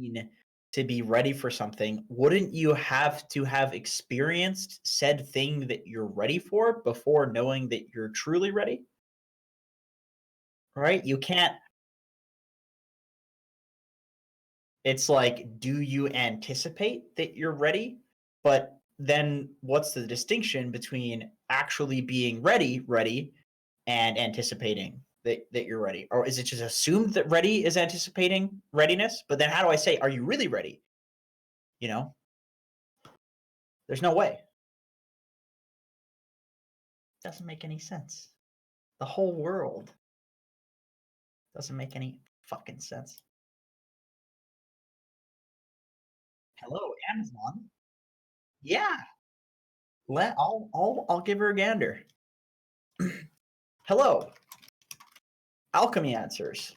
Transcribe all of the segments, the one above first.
mean to be ready for something? Wouldn't you have to have experienced said thing that you're ready for before knowing that you're truly ready? Right? You can't. It's like, do you anticipate that you're ready? But then what's the distinction between actually being ready, and anticipating that you're ready? Or is it just assumed that ready is anticipating readiness? But then how do I say, are you really ready? You know, there's no way. Doesn't make any sense. The whole world doesn't make any fucking sense. Hello, Amazon. Yeah. I'll give her a gander. Hello, Alchemy Answers.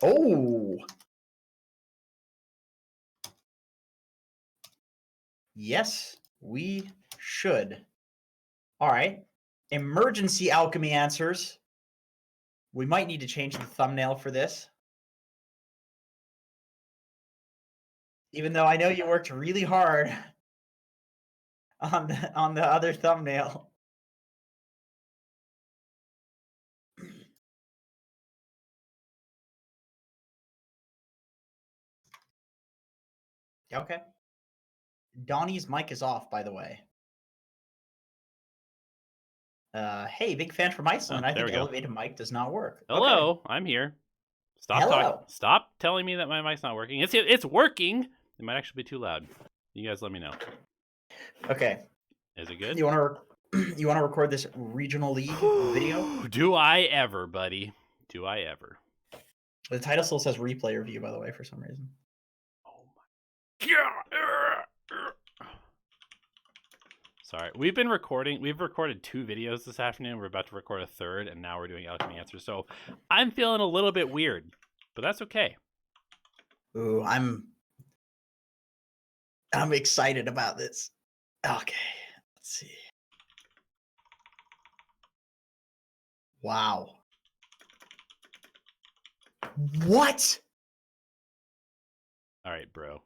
Oh. Yes, we should. All right. Emergency Alchemy Answers. We might need to change the thumbnail for this. Even though I know you worked really hard on the other thumbnail. Okay. Donnie's mic is off, by the way. Hey, big fan from Iceland. I think elevated mic does not work. Hello, okay. I'm here. Hello. Stop telling me that my mic's not working. It's working. It might actually be too loud. You guys let me know. Okay. Is it good? You want to record this regional league video? Do I ever, buddy? Do I ever? The title still says replay review, by the way, for some reason. Oh my god. Sorry. We've recorded 2 videos this afternoon. We're about to record a third, and now we're doing Alchemy Answers. So I'm feeling a little bit weird, but that's okay. Ooh, I'm excited about this. Okay, let's see. Wow. What? All right, bro.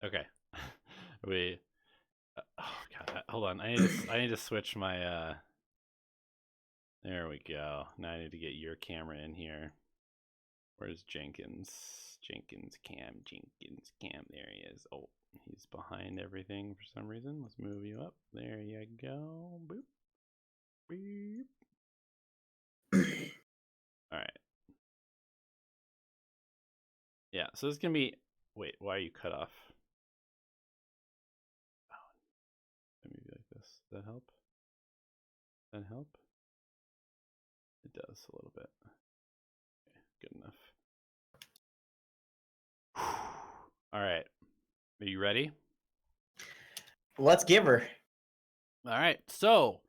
Okay. Oh god, hold on. I need to switch my there we go. Now I need to get your camera in here. Where's Jenkins? Jenkins cam. There he is. Oh, he's behind everything for some reason. Let's move you up. There you go. Boop. Beep. All right. Yeah, so this is gonna be. Wait, why are you cut off? Oh, maybe like this. Does that help? Does that help? It does a little bit. Okay, good enough. All right. Are you ready? Let's give her. All right. So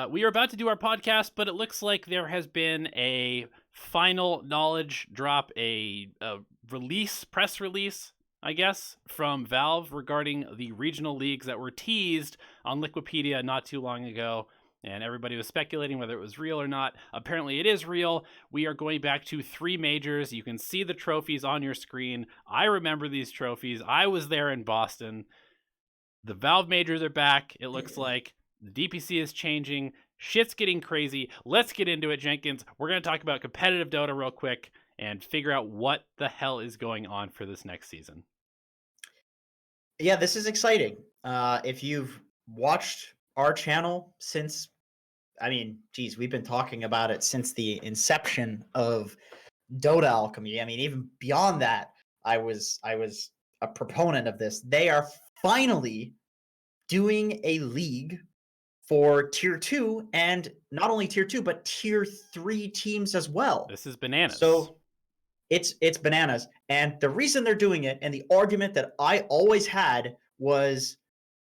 we are about to do our podcast, but it looks like there has been a final knowledge drop, a press release, I guess, from Valve regarding the regional leagues that were teased on Liquipedia not too long ago. And everybody was speculating whether it was real or not. Apparently it is real. We are going back to 3 majors. You can see the trophies on your screen. I remember these trophies. I was there in Boston. The Valve majors are back. It looks like the DPC is changing. Shit's getting crazy. Let's get into it, Jenkins. We're going to talk about competitive Dota real quick and figure out what the hell is going on for this next season. Yeah, this is exciting. If you've watched our channel since, I mean, geez, we've been talking about it since the inception of Dota Alchemy. I mean, even beyond that, I was a proponent of this. They are finally doing a league for tier 2, and not only tier 2, but tier 3 teams as well. This is bananas. So it's bananas. And the reason they're doing it, and the argument that I always had was,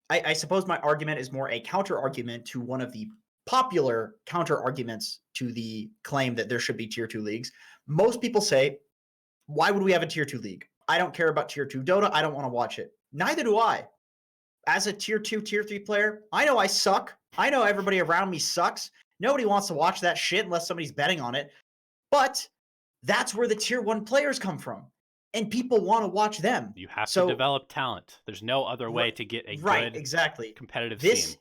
I suppose my argument is more a counter argument to one of the popular counter arguments to the claim that there should be tier 2 leagues. Most people say, why would we have a tier 2 league? I don't care about tier 2 Dota. I don't want to watch it. Neither do I. As a tier 2, tier 3 player, I know I suck. I know everybody around me sucks. Nobody wants to watch that shit unless somebody's betting on it. But that's where the tier 1 players come from. And people want to watch them. You have to develop talent. There's no other way to get a good, exactly. competitive scene.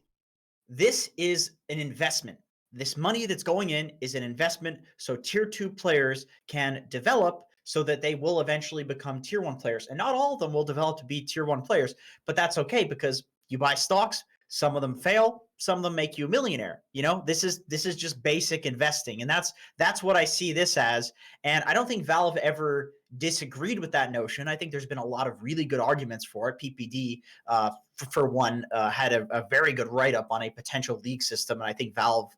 This is an investment. This money that's going in is an investment so tier 2 players can develop so that they will eventually become tier 1 players. And not all of them will develop to be tier 1 players, but that's okay because you buy stocks, some of them fail, some of them make you a millionaire. This is just basic investing. And that's what I see this as. And I don't think Valve ever disagreed with that notion. I think there's been a lot of really good arguments for it. PPD, for one, had a very good write-up on a potential league system. And I think Valve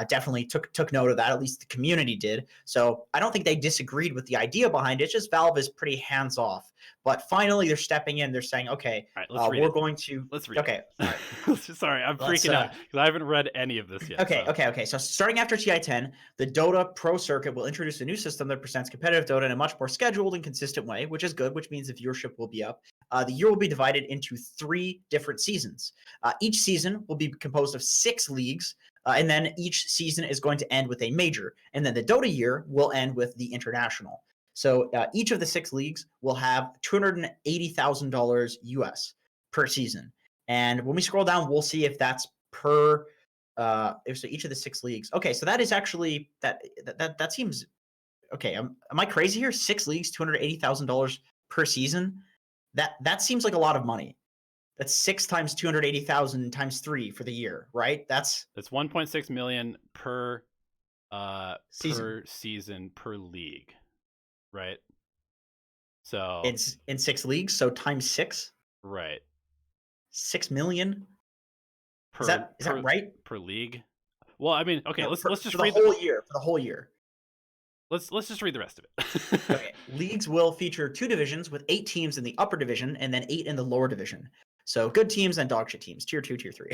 definitely took note of that. At least the community did. So I don't think they disagreed with the idea behind it. It's just Valve is pretty hands off. But finally, they're stepping in. They're saying, okay, we're going to. Let's read. Okay. Sorry, I'm freaking out because I haven't read any of this yet. Okay. So starting after TI10, the Dota Pro Circuit will introduce a new system that presents competitive Dota in a much more scheduled and consistent way, which is good, which means the viewership will be up. The year will be divided into 3 different seasons. Each season will be composed of 6 leagues. And then each season is going to end with a major. And then the Dota year will end with the international. So each of the 6 leagues will have $280,000 US per season. And when we scroll down, we'll see if that's per so each of the 6 leagues. Okay, so that is actually that seems okay. Am I crazy here? 6 leagues, $280,000 per season. That seems like a lot of money. That's 6 times 280,000 times 3 for the year, right? That's 1.6 million per season per league, right? So in 6 leagues, so times 6, right? 6 million. Is that right? Per league? Well, I mean, okay, no, let's just read for the whole year. Let's just read the rest of it. Okay. Leagues will feature 2 divisions with 8 teams in the upper division and then 8 in the lower division. So good teams and dog shit teams, tier 2, tier 3,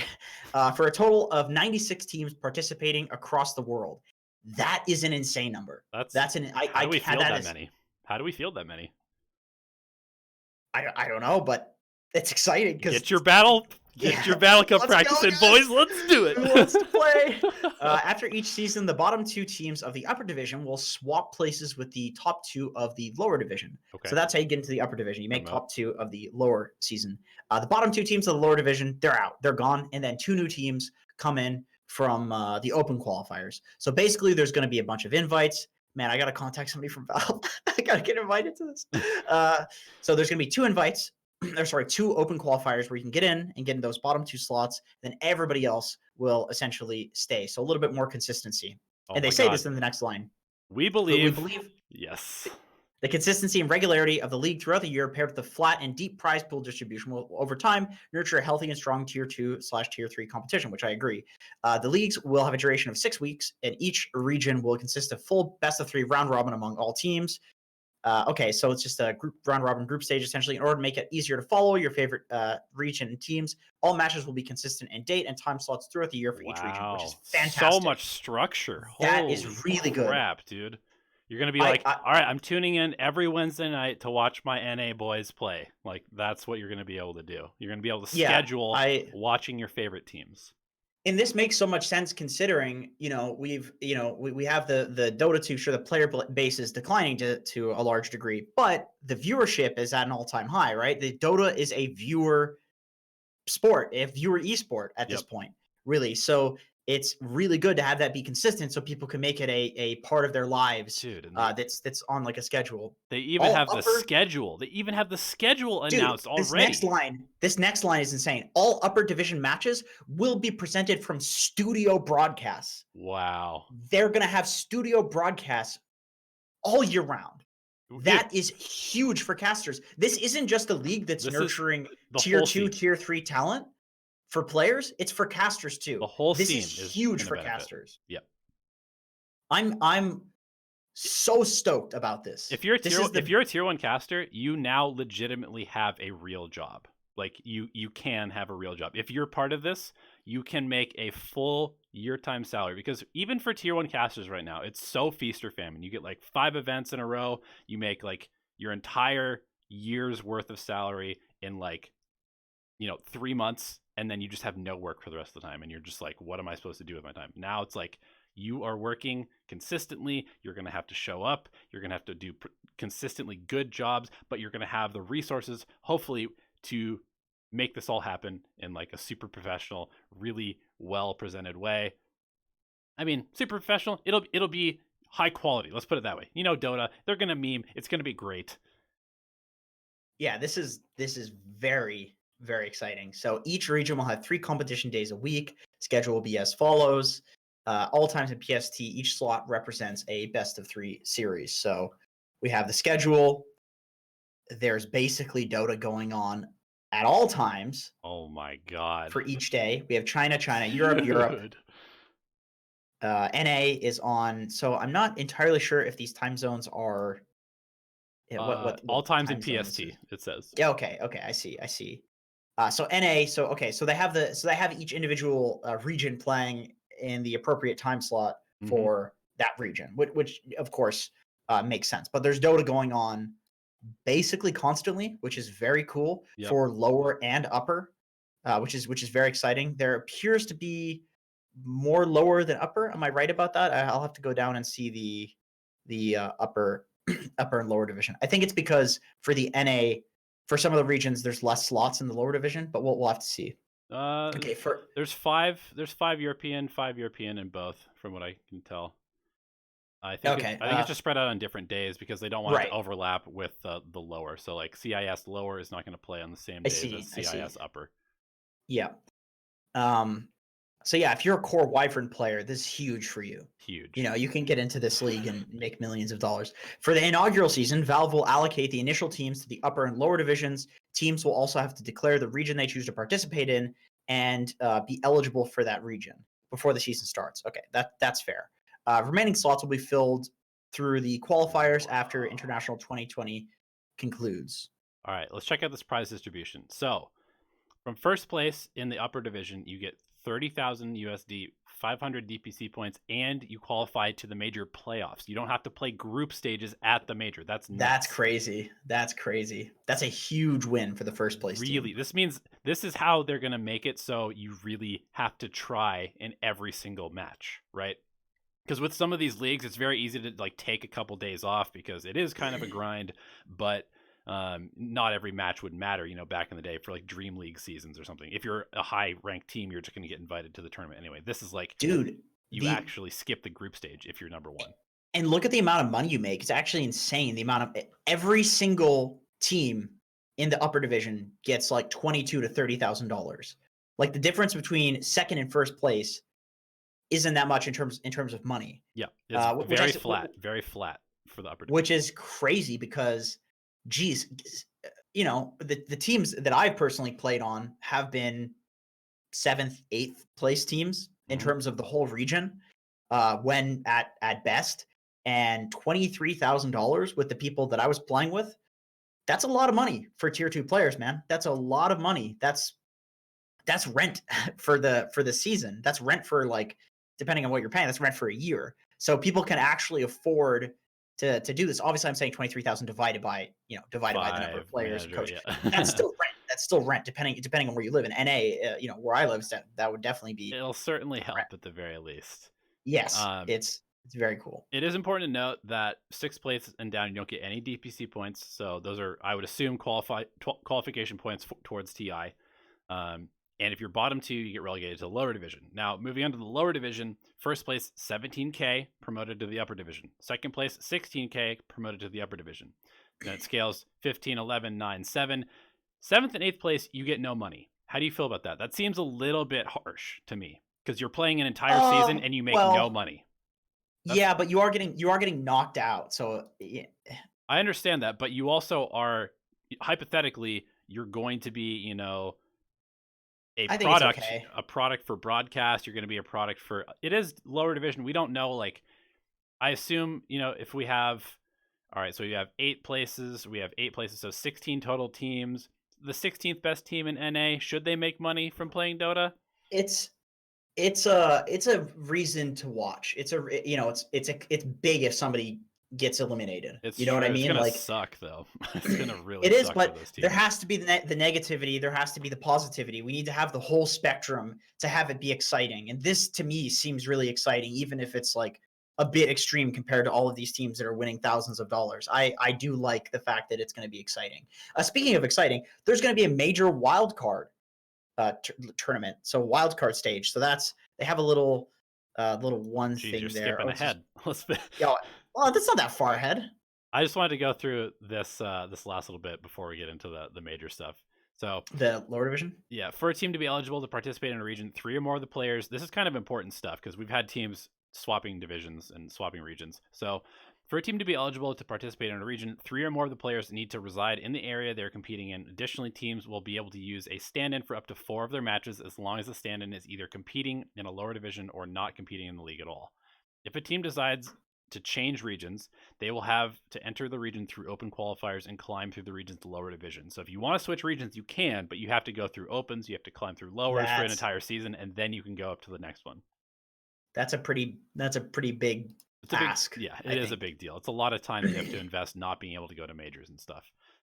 for a total of 96 teams participating across the world. That is an insane number. That's an. How do we field that many? How do we field that many? I don't know, but it's exciting because get your battle cup practice in, boys. Let's do it. Who wants to play? After each season, the bottom 2 teams of the upper division will swap places with the top 2 of the lower division. Okay. So that's how you get into the upper division. You make top 2 of the lower season. The bottom 2 teams of the lower division, they're out. They're gone. And then 2 new teams come in from the open qualifiers. So basically, there's going to be a bunch of invites. Man, I got to contact somebody from Valve. I got to get invited to this. So there's going to be 2 invites. 2 open qualifiers where you can get in and get in those bottom 2 slots. Then everybody else will essentially stay. So a little bit more consistency. And they say this in the next line. We believe yes. The consistency and regularity of the league throughout the year paired with the flat and deep prize pool distribution will over time nurture a healthy and strong tier 2/tier 3 competition, which I agree. The leagues will have a duration of 6 weeks, and each region will consist of full best of 3 round robin among all teams. Okay, so it's just a round robin group stage essentially. In order to make it easier to follow your favorite region and teams, all matches will be consistent in date and time slots throughout the year for each region, which is fantastic. So much structure. That is really good. Crap, dude. You're gonna be all right, I'm tuning in every Wednesday night to watch my NA boys play. Like that's what you're gonna be able to do. You're gonna be able to schedule watching your favorite teams. And this makes so much sense considering, we have the Dota 2, sure, the player base is declining to a large degree, but the viewership is at an all-time high, right? The Dota is a viewer sport, a viewer esport at this point, really. So it's really good to have that be consistent so people can make it a part of their lives. Dude, that's on like a schedule. They even have the schedule. They even have the schedule announced already. This next line is insane. All upper division matches will be presented from studio broadcasts. Wow. They're going to have studio broadcasts all year round. That is huge for casters. This isn't just a league that's nurturing tier 2, tier 3 talent. For players, it's for casters too. The whole this scene is huge for casters. Yep. I'm so stoked about this. If you're a tier 1 caster, you now legitimately have a real job. Like you can have a real job. If you're part of this, you can make a full year time salary, because even for tier 1 casters right now, it's so feast or famine. You get like 5 events in a row, you make like your entire year's worth of salary in like 3 months, and then you just have no work for the rest of the time, and you're just like, what am I supposed to do with my time? Now it's like you are working consistently. You're going to have to show up. You're going to have to do consistently good jobs, but you're going to have the resources, hopefully, to make this all happen in like a super professional, really well presented way. I mean, super professional. It'll be high quality. Let's put it that way. Dota, they're going to meme. It's going to be great. Yeah, this is very, very exciting. So each region will have 3 competition days a week. Schedule will be as follows. All times in PST, each slot represents a best of 3 series. So we have the schedule. There's basically Dota going on at all times. Oh my god. For each day. We have China, Europe, Europe. NA is on. So I'm not entirely sure if these time zones are what all times in time PST, it says. Yeah, okay, I see. So NA, so they have each individual region playing in the appropriate time slot for that region, which of course makes sense. But there's Dota going on basically constantly, which is very cool for lower and upper, which is very exciting. There appears to be more lower than upper. Am I right about that? I'll have to go down and see the upper and lower division. I think it's because for the NA, for some of the regions, there's less slots in the lower division, but we'll have to see. Okay, there's five European, 5 European in both, from what I can tell. I think it's just spread out on different days because they don't want it to overlap with the lower. So like CIS lower is not going to play on the same days as CIS upper. Yeah. So yeah, if you're a core Wyvern player, this is huge for you. Huge. You can get into this league and make millions of dollars. For the inaugural season, Valve will allocate the initial teams to the upper and lower divisions. Teams will also have to declare the region they choose to participate in and be eligible for that region before the season starts. Okay, that's fair. Remaining slots will be filled through the qualifiers after International 2020 concludes. All right, let's check out this prize distribution. So, from first place in the upper division, you get 30,000 USD, 500 DPC points, and you qualify to the major playoffs. You don't have to play group stages at the major. That's crazy. That's a huge win for the first place team. Really, this means this is how they're going to make it so you really have to try in every single match, right? Because with some of these leagues, it's very easy to like take a couple days off because it is kind of a grind, but not every match would matter, back in the day for like Dream League seasons or something. If you're a high ranked team, you're just going to get invited to the tournament anyway. This is like, dude, you actually skip the group stage if you're number 1. And look at the amount of money you make. It's actually insane. The amount of every single team in the upper division gets like $22,000 to $30,000. Like the difference between second and first place isn't that much in terms of money. Yeah, it's very flat for the upper division. Which is crazy because, geez, the teams that I've personally played on have been 7th, 8th place teams in terms of the whole region, when at best, and $23,000 with the people that I was playing with. That's a lot of money for tier 2 players, man. That's a lot of money. That's rent for the season. That's rent for, like, depending on what you're paying, that's rent for a year. So people can actually afford to do this. Obviously, I'm saying 23,000 divided by the number of players, coach. Yeah. That's still rent. That's still rent, depending on where you live. In NA, where I live, that would definitely be. It'll certainly help at the very least. Yes, it's very cool. It is important to note that 6th place and down, you don't get any DPC points. So those are, I would assume, qualification points towards TI. And if you're bottom 2, you get relegated to the lower division. Now, moving on to the lower division, first place, 17K, promoted to the upper division. Second place, 16K, promoted to the upper division. Then it scales 15, 11, 9, 7. 7th and 8th place, you get no money. How do you feel about that? That seems a little bit harsh to me because you're playing an entire season and you make no money. Yeah, but you are getting knocked out. So yeah. I understand that, but you also are, hypothetically, you're going to be, a product for broadcast. You're going to be a product for, it is lower division. We don't know, like, I assume, if we have, all right, so you have 8 places, so 16 total teams. The 16th best team in NA, should they make money from playing Dota? It's a reason to watch. It's big if somebody gets eliminated. It's You know what true. I It's mean? gonna Like suck though. It's gonna really it is, suck for but those there teams. has to be the negativity. There has to be the positivity. We need to have the whole spectrum to have it be exciting. And this to me seems really exciting, even if it's like a bit extreme compared to all of these teams that are winning thousands of dollars. I do like the fact that it's going to be exciting. Speaking of exciting, there's going to be a major wild card tournament, so wild card stage. So they have a little one Jeez, thing you're there. skipping ahead. Yeah, well, that's not that far ahead. I just wanted to go through this this last little bit before we get into the major stuff. So The lower division. yeah, for a team to be eligible to participate in a region, 3 or more of the players. This is kind of important stuff because we've had teams swapping divisions and swapping regions. So for a team to be eligible to participate in a region, 3 or more of the players need to reside in the area they're competing in. Additionally, teams will be able to use a stand-in for up to 4 of their matches as long as the stand-in is either competing in a lower division or not competing in the league at all. If a team decides to change regions, they will have to enter the region through open qualifiers and climb through the region's lower division. So if you want to switch regions, you can, but you have to go through opens, you have to climb through lowers for an That's entire season, and then you can go up to the next one. that's a pretty big It's a big, ask. yeah, I it is a think. big deal. It's a lot of time that you have to invest not being able to go to majors and stuff.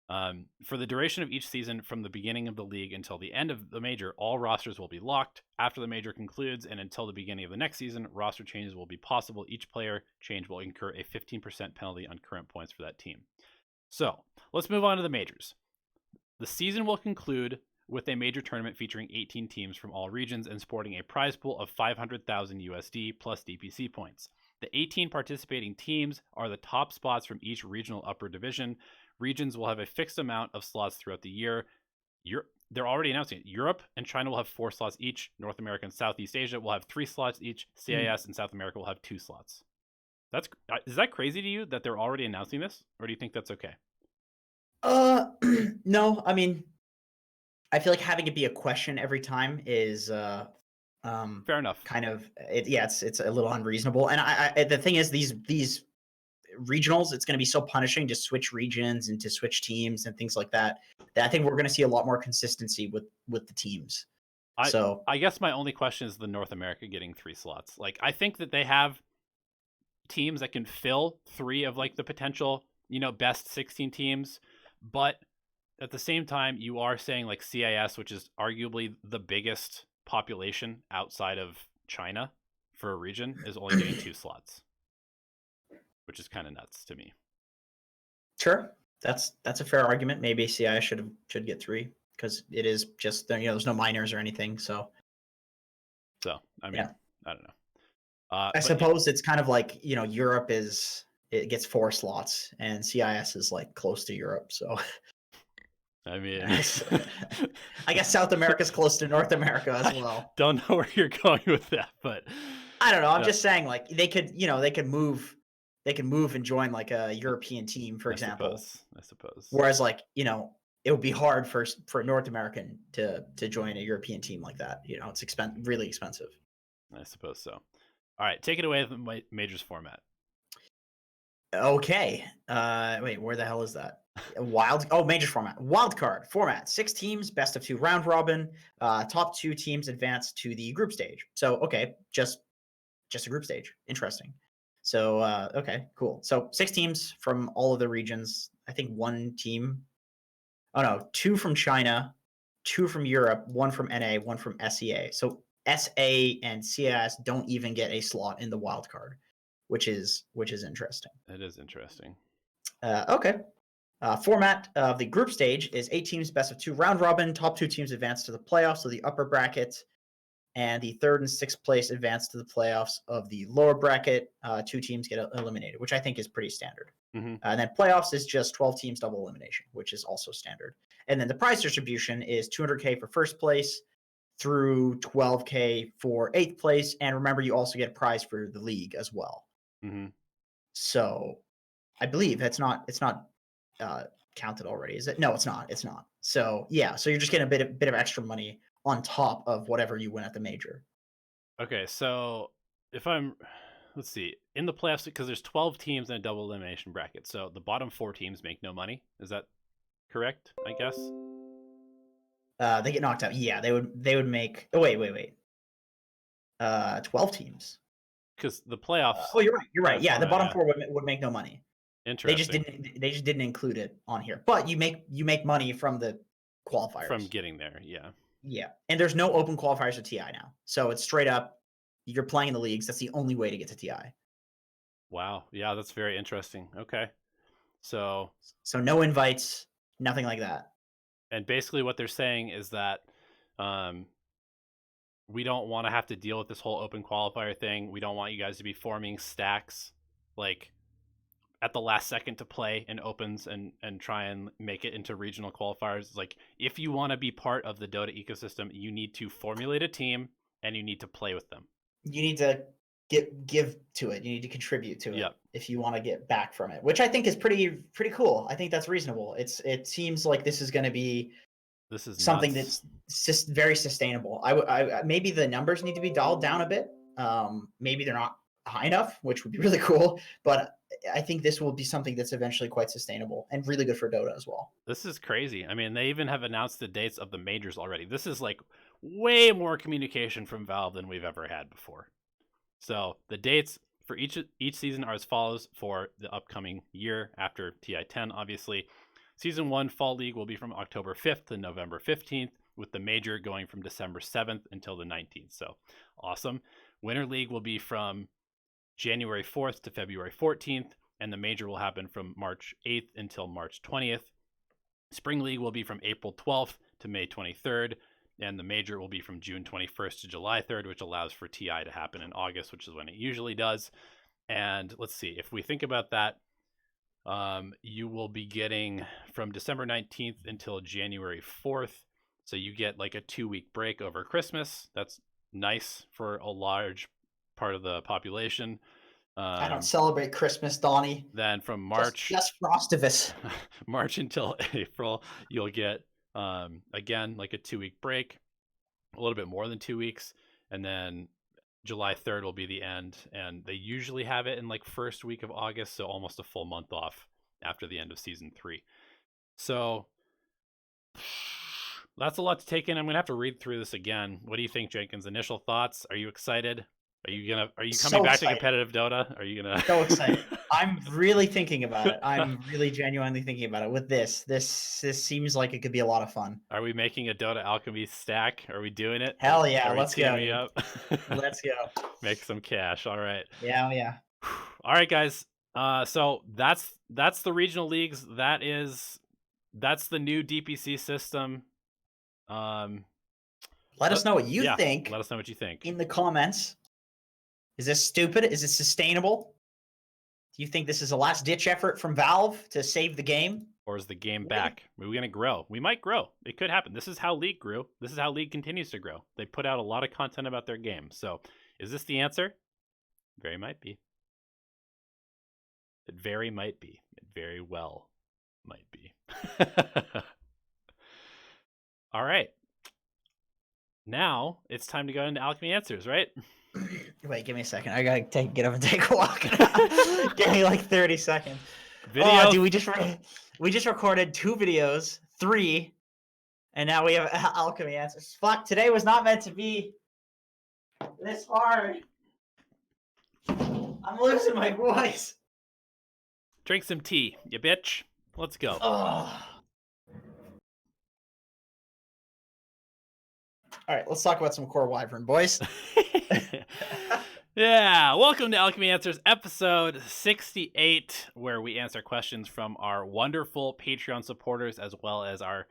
For the duration of each season, from the beginning of the league until the end of the major, all rosters will be locked. After the major concludes and until the beginning of the next season, roster changes will be possible. Each player change will incur a 15% penalty on current points for that team. So let's move on to the majors. The season will conclude with a major tournament featuring 18 teams from all regions and sporting a prize pool of 500,000 USD plus DPC points. The 18 participating teams are the top spots from each regional upper division. Regions will have a fixed amount of slots throughout the year. They're already announcing it. Europe and China will have 4 slots each. North America and Southeast Asia will have 3 slots each. CIS and South America will have 2 slots. Is that crazy to you that they're already announcing this, or do you think that's okay? No. I mean, I feel like having it be a question every time is Fair enough. kind of it's a little unreasonable. And the thing is, these regionals, it's going to be so punishing to switch regions and to switch teams and things like that. That I think we're going to see a lot more consistency with the teams. I guess my only question is the North America getting 3 slots. Like, I think that they have teams that can fill 3 of like the potential, best 16 teams, but at the same time, you are saying like CIS, which is arguably the biggest population outside of China for a region, is only getting 2 slots, which is kind of nuts to me. Sure, that's a fair argument. Maybe CIS should get 3 because it is just there's no minors or anything. So I mean, I don't know. I suppose it's kind of like Europe it gets 4 slots and CIS is like close to Europe. So I mean, I guess South America's close to North America as well. Don't know where you're going with that, but I don't know. I'm just saying, like they could move and join like a European team, for example. I suppose. Whereas, like it would be hard for a North American to join a European team like that. It's really expensive. I suppose so. All right, take it away with the majors format. Okay. Wait, where the hell is that? Major format. Wild card format. 6 teams, best of 2 round robin. Top 2 teams advance to the group stage. So okay, just a group stage. Interesting. So okay, cool. So 6 teams from all of the regions. I think 1 team. Oh no, 2 from China, 2 from Europe, 1 from NA, 1 from SEA. So SA and CIS don't even get a slot in the wild card, which is interesting. It is interesting. Okay. Format of the group stage is 8 teams, best of 2 round robin. Top 2 teams advance to the playoffs, so the upper bracket, and the 3rd and 6th place advance to the playoffs of the lower bracket. 2 teams get eliminated, which I think is pretty standard. Mm-hmm. And then playoffs is just 12 teams double elimination, which is also standard. And then the prize distribution is $200K for first place through $12K for 8th place. And remember, you also get a prize for the league as well. Mm-hmm. So I believe it's not counted already, is it? No, it's not. It's not. So yeah, so you're just getting a bit of extra money on top of whatever you win at the major. Okay, so let's see, in the playoffs, because there's 12 teams in a double elimination bracket, so the bottom 4 teams make no money. Is that correct? I guess. They get knocked out. Yeah, they would make. Oh wait. 12 teams. because the playoffs. Oh, you're right. You're right. have Yeah, the format, bottom four would make no money. They just Interesting. didn't include it on here. But you make money from the qualifiers. From getting there, yeah. Yeah, and there's no open qualifiers for TI now, so it's straight up. You're playing in the leagues. That's the only way to get to TI. Wow. Yeah, that's very interesting. Okay. So no invites, nothing like that. And basically what they're saying is that we don't want to have to deal with this whole open qualifier thing. We don't want you guys to be forming stacks like at the last second to play in opens and try and make it into regional qualifiers. Like, if you want to be part of the Dota ecosystem, you need to formulate a team and you need to play with them. You need to give to it. You need to contribute to it if you want to get back from it, which I think is pretty cool. I think that's reasonable. It seems like this is going to be something nuts. That's just very sustainable. I maybe the numbers need to be dialed down a bit. Maybe they're not high enough, which would be really cool, but I think this will be something that's eventually quite sustainable and really good for Dota as well. This is crazy. I mean, they even have announced the dates of the majors already. This is like way more communication from Valve than we've ever had before. So the dates for each season are as follows for the upcoming year after TI10, obviously. Season 1 Fall League will be from October 5th to November 15th, with the major going from December 7th until the 19th. So awesome. Winter League will be from January 4th to February 14th, and the major will happen from March 8th until March 20th. Spring League will be from April 12th to May 23rd, and the major will be from June 21st to July 3rd, which allows for TI to happen in August, which is when it usually does. And let's see, if we think about that, you will be getting from December 19th until January 4th. So you get like a 2-week break over Christmas. That's nice for a large part of the population. I don't celebrate Christmas, Donnie. Then from March, just Frostivus. March until April, you'll get again like a 2-week break, a little bit more than 2 weeks, and then July 3rd will be the end, and they usually have it in like first week of August, so almost a full month off after the end of season 3. So that's a lot to take in. I'm gonna have to read through this again. What do you think, Jenkins? Initial thoughts? Are you excited? Are you coming back to competitive Dota? Are you gonna so excited? I'm really thinking about it. I'm really genuinely thinking about it. With this seems like it could be a lot of fun. Are we making a Dota Alchemy stack? Are we doing it? Hell yeah, let's go. Up? Let's go. Make some cash. All right. Yeah. All right, guys. So that's the regional leagues. That's the new DPC system. Let us know what you think. Let us know what you think in the comments. Is this stupid? Is it sustainable? Do you think this is a last-ditch effort from Valve to save the game? Or is the game back? Are we going to grow? We might grow. It could happen. This is how League grew. This is how League continues to grow. They put out a lot of content about their game. So is this the answer? Very might be. It very might be. It very well might be. All right. Now it's time to go into Alchemy Answers, right? Wait, give me a second. I gotta get up and take a walk. Give me like 30 seconds. Video. Oh, dude, we just recorded 2 videos, 3, and now we have Alchemy Answers. Fuck, today was not meant to be this hard. I'm losing my voice. Drink some tea, you bitch. Let's go. Oh. All right, let's talk about some core Wyvern, boys. Yeah, welcome to Alchemy Answers, episode 68, where we answer questions from our wonderful Patreon supporters as well as our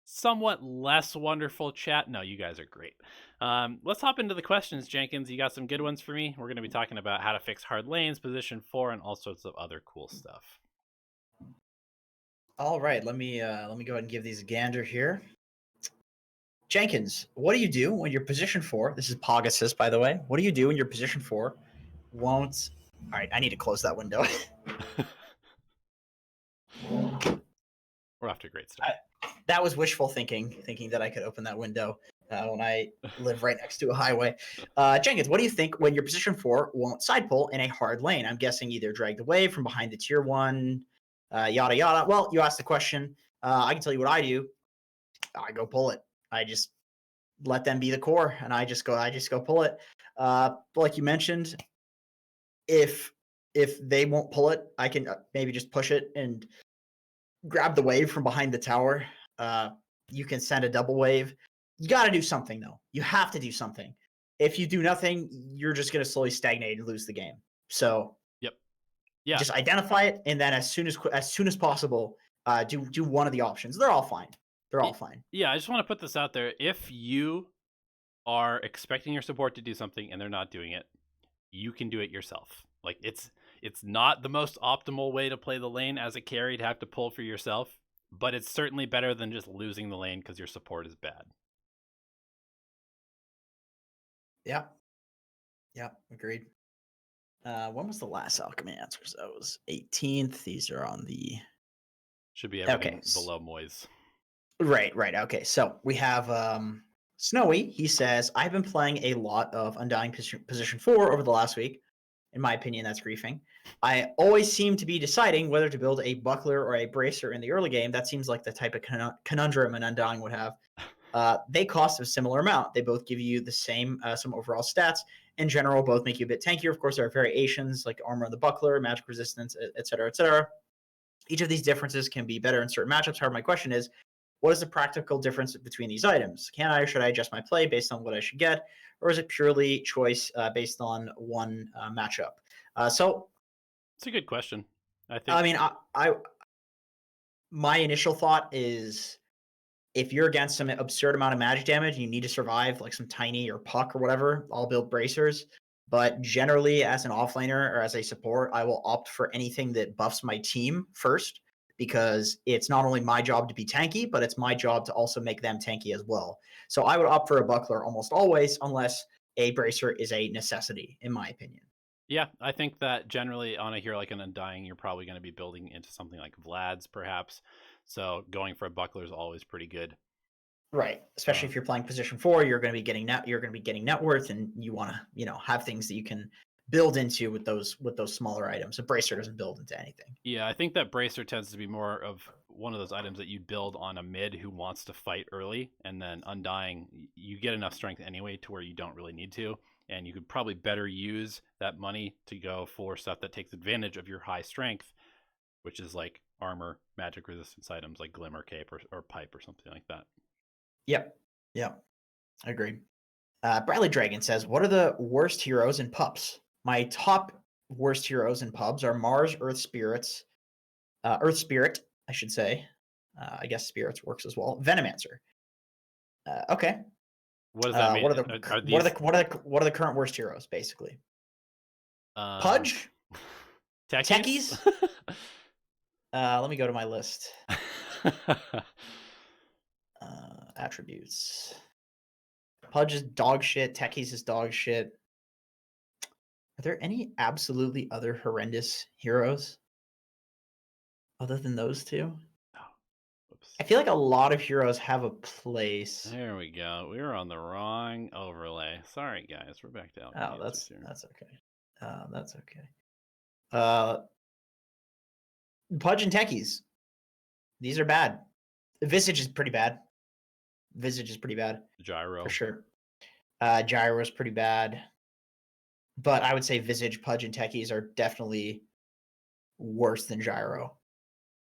somewhat less wonderful chat. No, you guys are great. Let's hop into the questions, Jenkins. You got some good ones for me. We're going to be talking about how to fix hard lanes, position 4, and all sorts of other cool stuff. All right, let me go ahead and give these a gander here. Jenkins, what do you do when your position 4, this is Pegasus, by the way, what do you do when your position 4 won't... All right, I need to close that window. We're off to a great start. That was wishful thinking that I could open that window when I live right next to a highway. Jenkins, what do you think when your position 4 won't side pull in a hard lane? I'm guessing either dragged away from behind the tier 1, yada, yada. Well, you asked the question. I can tell you what I do. I go pull it. I just let them be the core, and I just go pull it. Like you mentioned, if they won't pull it, I can maybe just push it and grab the wave from behind the tower. You can send a double wave. You got to do something though. You have to do something. If you do nothing, you're just going to slowly stagnate and lose the game. So Yep. Yeah. just identify it, and then as soon as possible, do one of the options. They're all fine. They're all fine. Yeah, I just want to put this out there. If you are expecting your support to do something and they're not doing it, you can do it yourself. Like it's not the most optimal way to play the lane as a carry to have to pull for yourself, but it's certainly better than just losing the lane because your support is bad. Yeah. Yeah, agreed. When was the last alchemy answers? That was 18th. These are on the Should be everything below Moyes. Right. Okay. So we have Snowy. He says, I've been playing a lot of Undying Position 4 over the last week. In my opinion, that's griefing. I always seem to be deciding whether to build a buckler or a bracer in the early game. That seems like the type of conundrum an Undying would have. They cost a similar amount. They both give you the same some overall stats. In general, both make you a bit tankier. Of course, there are variations like armor on the buckler, magic resistance, etc., etc. Each of these differences can be better in certain matchups. However, my question is, what is the practical difference between these items? Can I or should I adjust my play based on what I should get? Or is it purely choice based on one matchup? So it's a good question. I mean, my initial thought is if you're against some absurd amount of magic damage and you need to survive, like some tiny or puck or whatever, I'll build bracers. But generally, as an offlaner or as a support, I will opt for anything that buffs my team first, because it's not only my job to be tanky, but it's my job to also make them tanky as well. So I would opt for a buckler almost always, unless a bracer is a necessity, in my opinion. Yeah, I think that generally on a hero like an Undying, you're probably going to be building into something like Vlad's, perhaps. So going for a buckler is always pretty good. Right, especially if you're playing position 4, you're going to be getting net worth, and you want to have things that you can build into with those smaller items. A bracer doesn't build into anything. Yeah, I think that bracer tends to be more of one of those items that you build on a mid who wants to fight early, and then Undying, you get enough strength anyway to where you don't really need to, and you could probably better use that money to go for stuff that takes advantage of your high strength, which is like armor, magic resistance items like Glimmer Cape or Pipe or something like that. Yep. Agreed. Bradley Dragon says, what are the worst heroes in pubs? My top worst heroes in pubs are Mars, Earth Spirit, I should say. I guess Spirits works as well. Venomancer. Okay. What does that mean? What are the current worst heroes, basically? Pudge? Techies? Let me go to my list. Attributes. Pudge is dog shit. Techies is dog shit. Are there any absolutely other horrendous heroes other than those two? Oops. I feel like a lot of heroes have a place. There we go. We were on the wrong overlay. Sorry, guys. We're back to Alchemy. Oh, that's okay. That's okay. Pudge and Techies. These are bad. Visage is pretty bad. Gyro. For sure. Gyro is pretty bad. But I would say Visage, Pudge, and Techies are definitely worse than Gyro.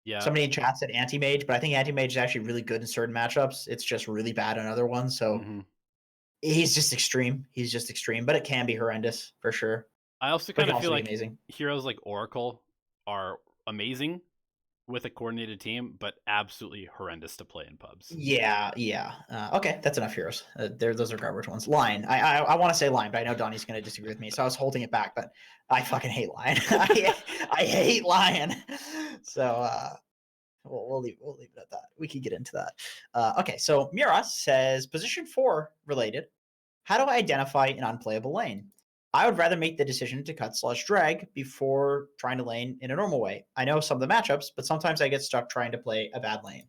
Yeah. Somebody in chat said Anti-Mage, but I think Anti-Mage is actually really good in certain matchups. It's just really bad in other ones. So he's just extreme. But it can be horrendous for sure. I also kind of feel like heroes like Oracle are amazing with a coordinated team, but absolutely horrendous to play in pubs. Yeah. Okay, that's enough heroes. Those are garbage ones. Lion. I want to say Lion, but I know Donnie's going to disagree with me, so I was holding it back. But I fucking hate Lion. I hate Lion. So we'll leave it at that. We could get into that. Okay, so Mira says position 4 related. How do I identify an unplayable lane? I would rather make the decision to cut/drag before trying to lane in a normal way. I know some of the matchups, but sometimes I get stuck trying to play a bad lane.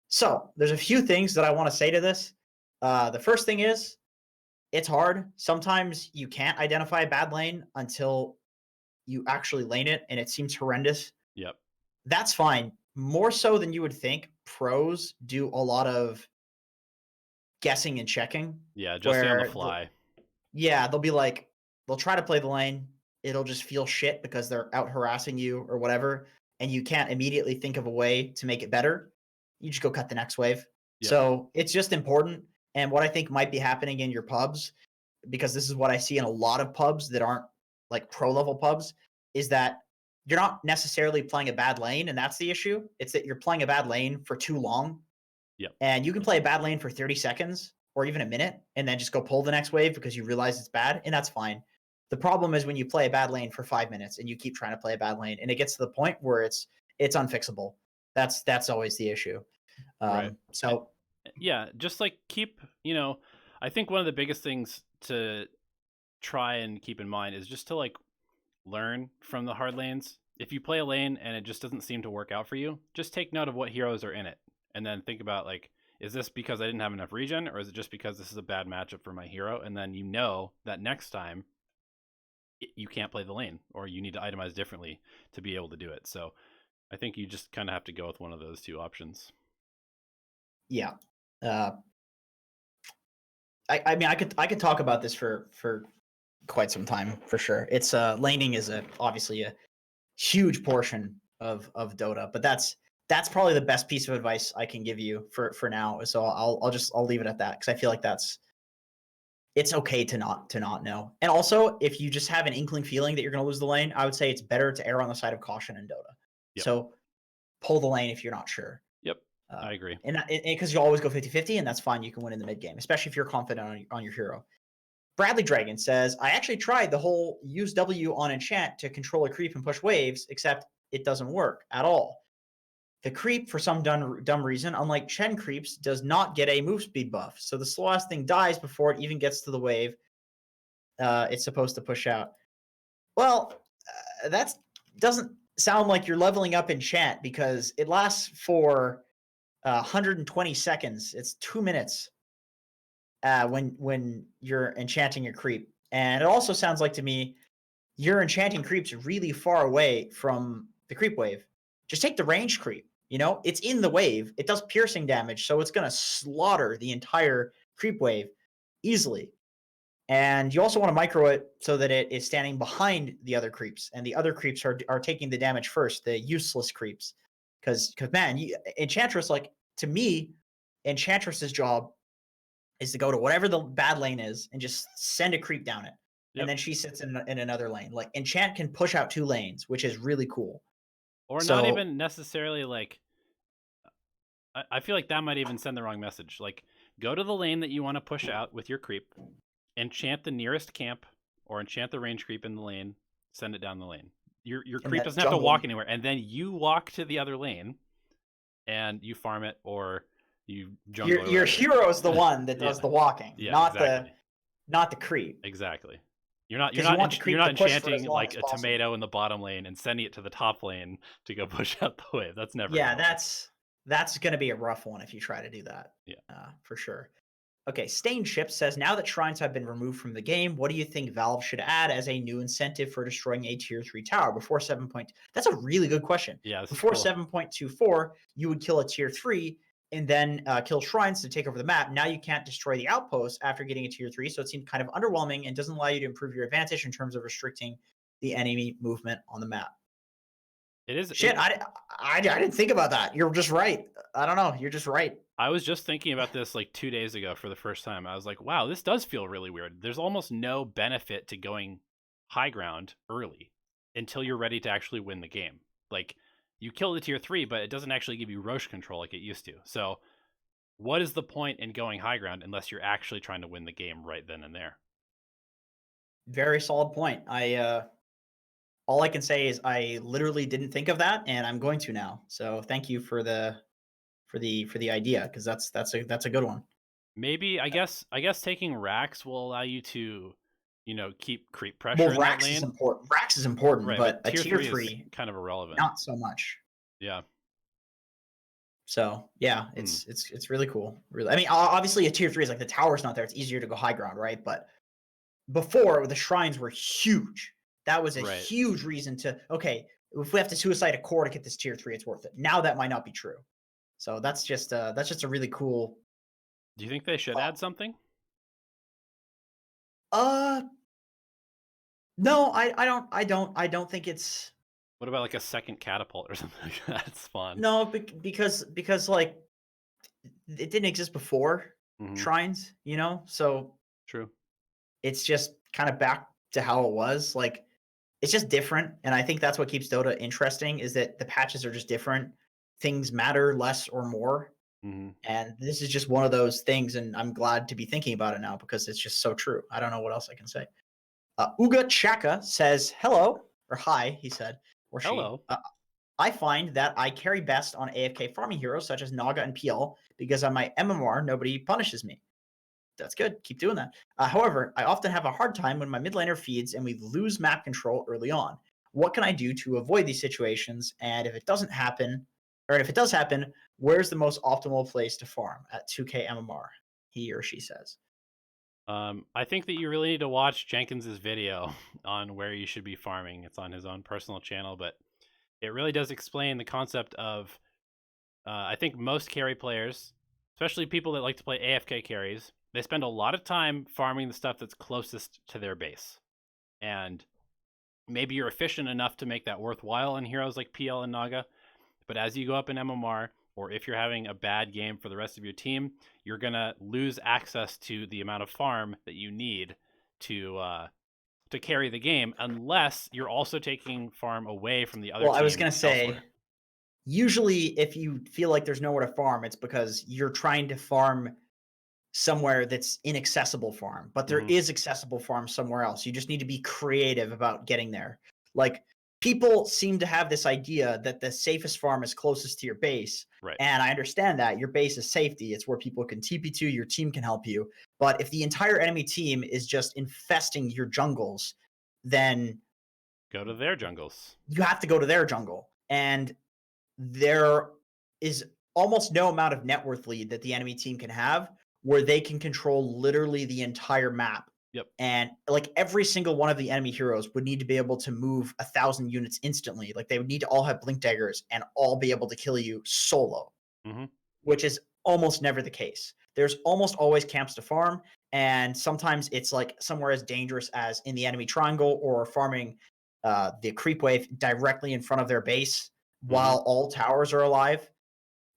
So there's a few things that I want to say to this. The first thing is, it's hard. Sometimes you can't identify a bad lane until you actually lane it, and it seems horrendous. Yep. That's fine. More so than you would think, pros do a lot of guessing and checking. Yeah, just on the fly. They'll be like, they'll try to play the lane. it'll just feel shit because they're out harassing you or whatever, and you can't immediately think of a way to make it better, you just go cut the next wave. Yep. So it's just important. And what I think might be happening in your pubs, because this is what I see in a lot of pubs that aren't like pro level pubs, is that you're not necessarily playing a bad lane, and that's the issue. It's that you're playing a bad lane for too long. Yep. And you can play a bad lane for 30 seconds or even a minute and then just go pull the next wave because you realize it's bad, and that's fine. The problem is when you play a bad lane for 5 minutes and you keep trying to play a bad lane and it gets to the point where it's unfixable. That's always the issue. Right. So yeah, just like keep, I think one of the biggest things to try and keep in mind is just to like learn from the hard lanes. If you play a lane and it just doesn't seem to work out for you, just take note of what heroes are in it and then think about like, is this because I didn't have enough regen, or is it just because this is a bad matchup for my hero? And then you know that next time you can't play the lane, or you need to itemize differently to be able to do it. So I think you just kind of have to go with one of those two options. Yeah. I mean, I could talk about this for quite some time for sure. It's laning is obviously a huge portion of Dota, but that's probably the best piece of advice I can give you for now. So I'll leave it at that, because I feel like it's okay to not know. And also, if you just have an inkling feeling that you're going to lose the lane, I would say it's better to err on the side of caution in Dota. Yep. So pull the lane if you're not sure. Yep. I agree. And because you always go 50-50, and that's fine. You can win in the mid game, especially if you're confident on your hero. Bradley Dragon says, I actually tried the whole use W on enchant to control a creep and push waves, except it doesn't work at all. The creep, for some dumb reason, unlike Chen creeps, does not get a move speed buff. So the slowest thing dies before it even gets to the wave it's supposed to push out. Well, that doesn't sound like you're leveling up enchant, because it lasts for 120 seconds. It's 2 minutes when you're enchanting your creep. And it also sounds like to me you're enchanting creeps really far away from the creep wave. Just take the range creep. It's in the wave. It does piercing damage, so it's going to slaughter the entire creep wave easily. And you also want to micro it so that it is standing behind the other creeps, and the other creeps are taking the damage first, the useless creeps. Because man, Enchantress, like, to me, Enchantress's job is to go to whatever the bad lane is and just send a creep down it. Yep. And then she sits in another lane. Like, Enchant can push out 2 lanes, which is really cool. Or not even necessarily like, I feel like that might even send the wrong message. Like, go to the lane that you want to push out with your creep, enchant the nearest camp, or enchant the range creep in the lane, send it down the lane. Your creep doesn't have to walk anywhere, and then you walk to the other lane and you farm it, or you jungle. Your hero's the one that does the walking, not the creep. Exactly. You're not enchanting like a tomato in the bottom lane and sending it to the top lane to go push out the wave. That's never. Yeah, that's going to be a rough one if you try to do that. Yeah, for sure. Okay, Stained Ship says, now that shrines have been removed from the game, what do you think Valve should add as a new incentive for destroying a tier 3 tower before 7. That's a really good question. Yeah, before 7.24, you would kill a tier 3 and then kill shrines to take over the map. Now you can't destroy the outpost after getting a tier 3, so it seems kind of underwhelming and doesn't allow you to improve your advantage in terms of restricting the enemy movement on the map. It is shit. I didn't think about that. You're just right. I don't know. You're just right. I was just thinking about this like 2 days ago for the first time. I was like, wow, this does feel really weird. There's almost no benefit to going high ground early until you're ready to actually win the game. Like, you kill the tier 3, but it doesn't actually give you Roche control like it used to. So what is the point in going high ground unless you're actually trying to win the game right then and there? Very solid point. All I can say is I literally didn't think of that, and I'm going to now. So thank you for the idea, because that's a good one. Maybe I guess taking Rax will allow you to, keep creep pressure in that lane. Rax is important, right, but a tier 3 is kind of irrelevant. Not so much. Yeah. So yeah, it's really cool. Really, I mean, obviously a tier 3 is like the tower's not there. It's easier to go high ground, right? But before, the shrines were huge. That was a huge reason to, okay, if we have to suicide a core to get this tier 3, it's worth it. Now that might not be true. So that's just a really cool. Do you think they should add something? No, I don't think it's What about like a second catapult or something like that? It's fun. no because like it didn't exist before Hmm. shrines, so True. it's just kind of back to how it was. Like it's just different, and I think that's what keeps Dota interesting is that the patches are just different. Things matter less or more, Hmm. and this is just one of those things. And I'm glad to be thinking about it now because it's just so true. I don't know what else I can say. Uga Chaka says hello or hi. He said or she. Hello. I find that I carry best on AFK farming heroes such as Naga and PL because on my MMR nobody punishes me. That's good. Keep doing that. However, I often have a hard time when my mid laner feeds and we lose map control early on. What can I do to avoid these situations? And if it doesn't happen, or if it does happen, where's the most optimal place to farm at 2K MMR? He or she says. I think that you really need to watch Jenkins's video on where you should be farming. It's on his own personal channel, but it really does explain the concept of. I think most carry players, especially people that like to play AFK carries, they spend a lot of time farming the stuff that's closest to their base, and maybe you're efficient enough to make that worthwhile in heroes like PL and Naga. But as you go up in MMR, or if you're having a bad game for the rest of your team, you're gonna lose access to the amount of farm that you need to carry the game, unless you're also taking farm away from the other Well, I was team going to say, elsewhere. usually if you feel like there's nowhere to farm, it's because you're trying to farm somewhere that's inaccessible farm, but there Hmm. is accessible farm somewhere else. You just need to be creative about getting there. Like people seem to have this idea that the safest farm is closest to your base. Right. And I understand that your base is safety. It's where people can TP to, your team can help you. But if the entire enemy team is just infesting your jungles, then Go to their jungles. you have to go to their jungle. And there is almost no amount of net worth lead that the enemy team can have where they can control literally the entire map. Yep. And like every single one of the enemy heroes would need to be able to move 1,000 units instantly. Like they would need to all have blink daggers and all be able to kill you solo, Hmm. which is almost never the case. There's almost always camps to farm, and sometimes it's like somewhere as dangerous as in the enemy triangle or farming the creep wave directly in front of their base Hmm. while all towers are alive.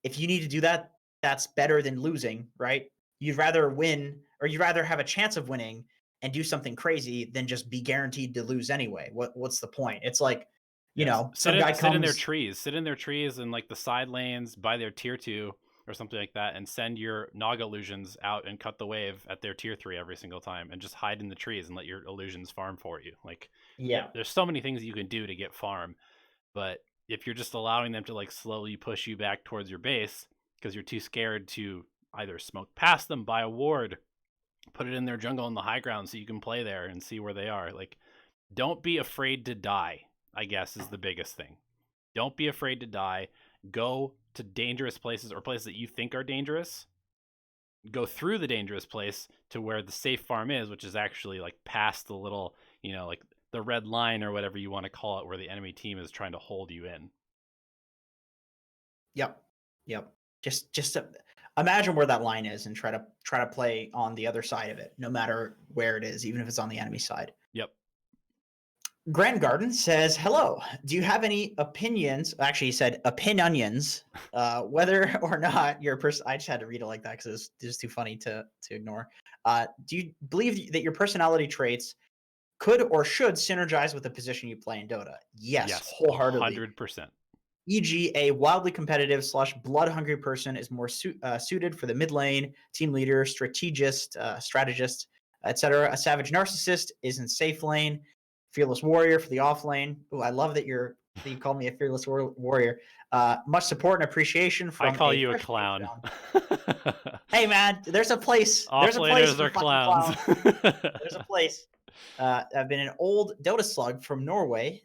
If you need to do that, that's better than losing, right? You'd rather win or you'd rather have a chance of winning and do something crazy than just be guaranteed to lose anyway. What's the point? It's like, Yes. some guy Sit in their comes. trees. Sit in their trees and like the side lanes by their tier 2 or something like that, and send your Naga illusions out and cut the wave at their tier 3 every single time, and just hide in the trees and let your illusions farm for you. Like Yeah. there's so many things you can do to get farm, but if you're just allowing them to like slowly push you back towards your base because you're too scared to either smoke past them, buy a ward, put it in their jungle in the high ground so you can play there and see where they are. Like, don't be afraid to die, I guess, is the biggest thing. Don't be afraid to die. Go to dangerous places or places that you think are dangerous. Go through the dangerous place to where the safe farm is, which is actually like past the little, like the red line or whatever you want to call it, where the enemy team is trying to hold you in. Yep. Yep. Just imagine where that line is and try to play on the other side of it, no matter where it is, even if it's on the enemy side. Yep. Grand Garden says, hello. Do you have any opinions? Actually, he said opinions, whether or not your person. I just had to read it like that because it's just too funny to ignore. Do you believe that your personality traits could or should synergize with the position you play in Dota? Yes, Yes. wholeheartedly. 100%. E.g., a wildly competitive / blood hungry person is more suited for the mid lane, team leader, strategist, etc. A savage narcissist is in safe lane, fearless warrior for the off lane. Ooh, I love that you call me a fearless warrior. Much support and appreciation I from call a you a fresh clown. Patreon. Hey man, there's a place. There's a place Offlaners for are fucking clowns. clowns. There's a place. I've been an old Dota slug from Norway.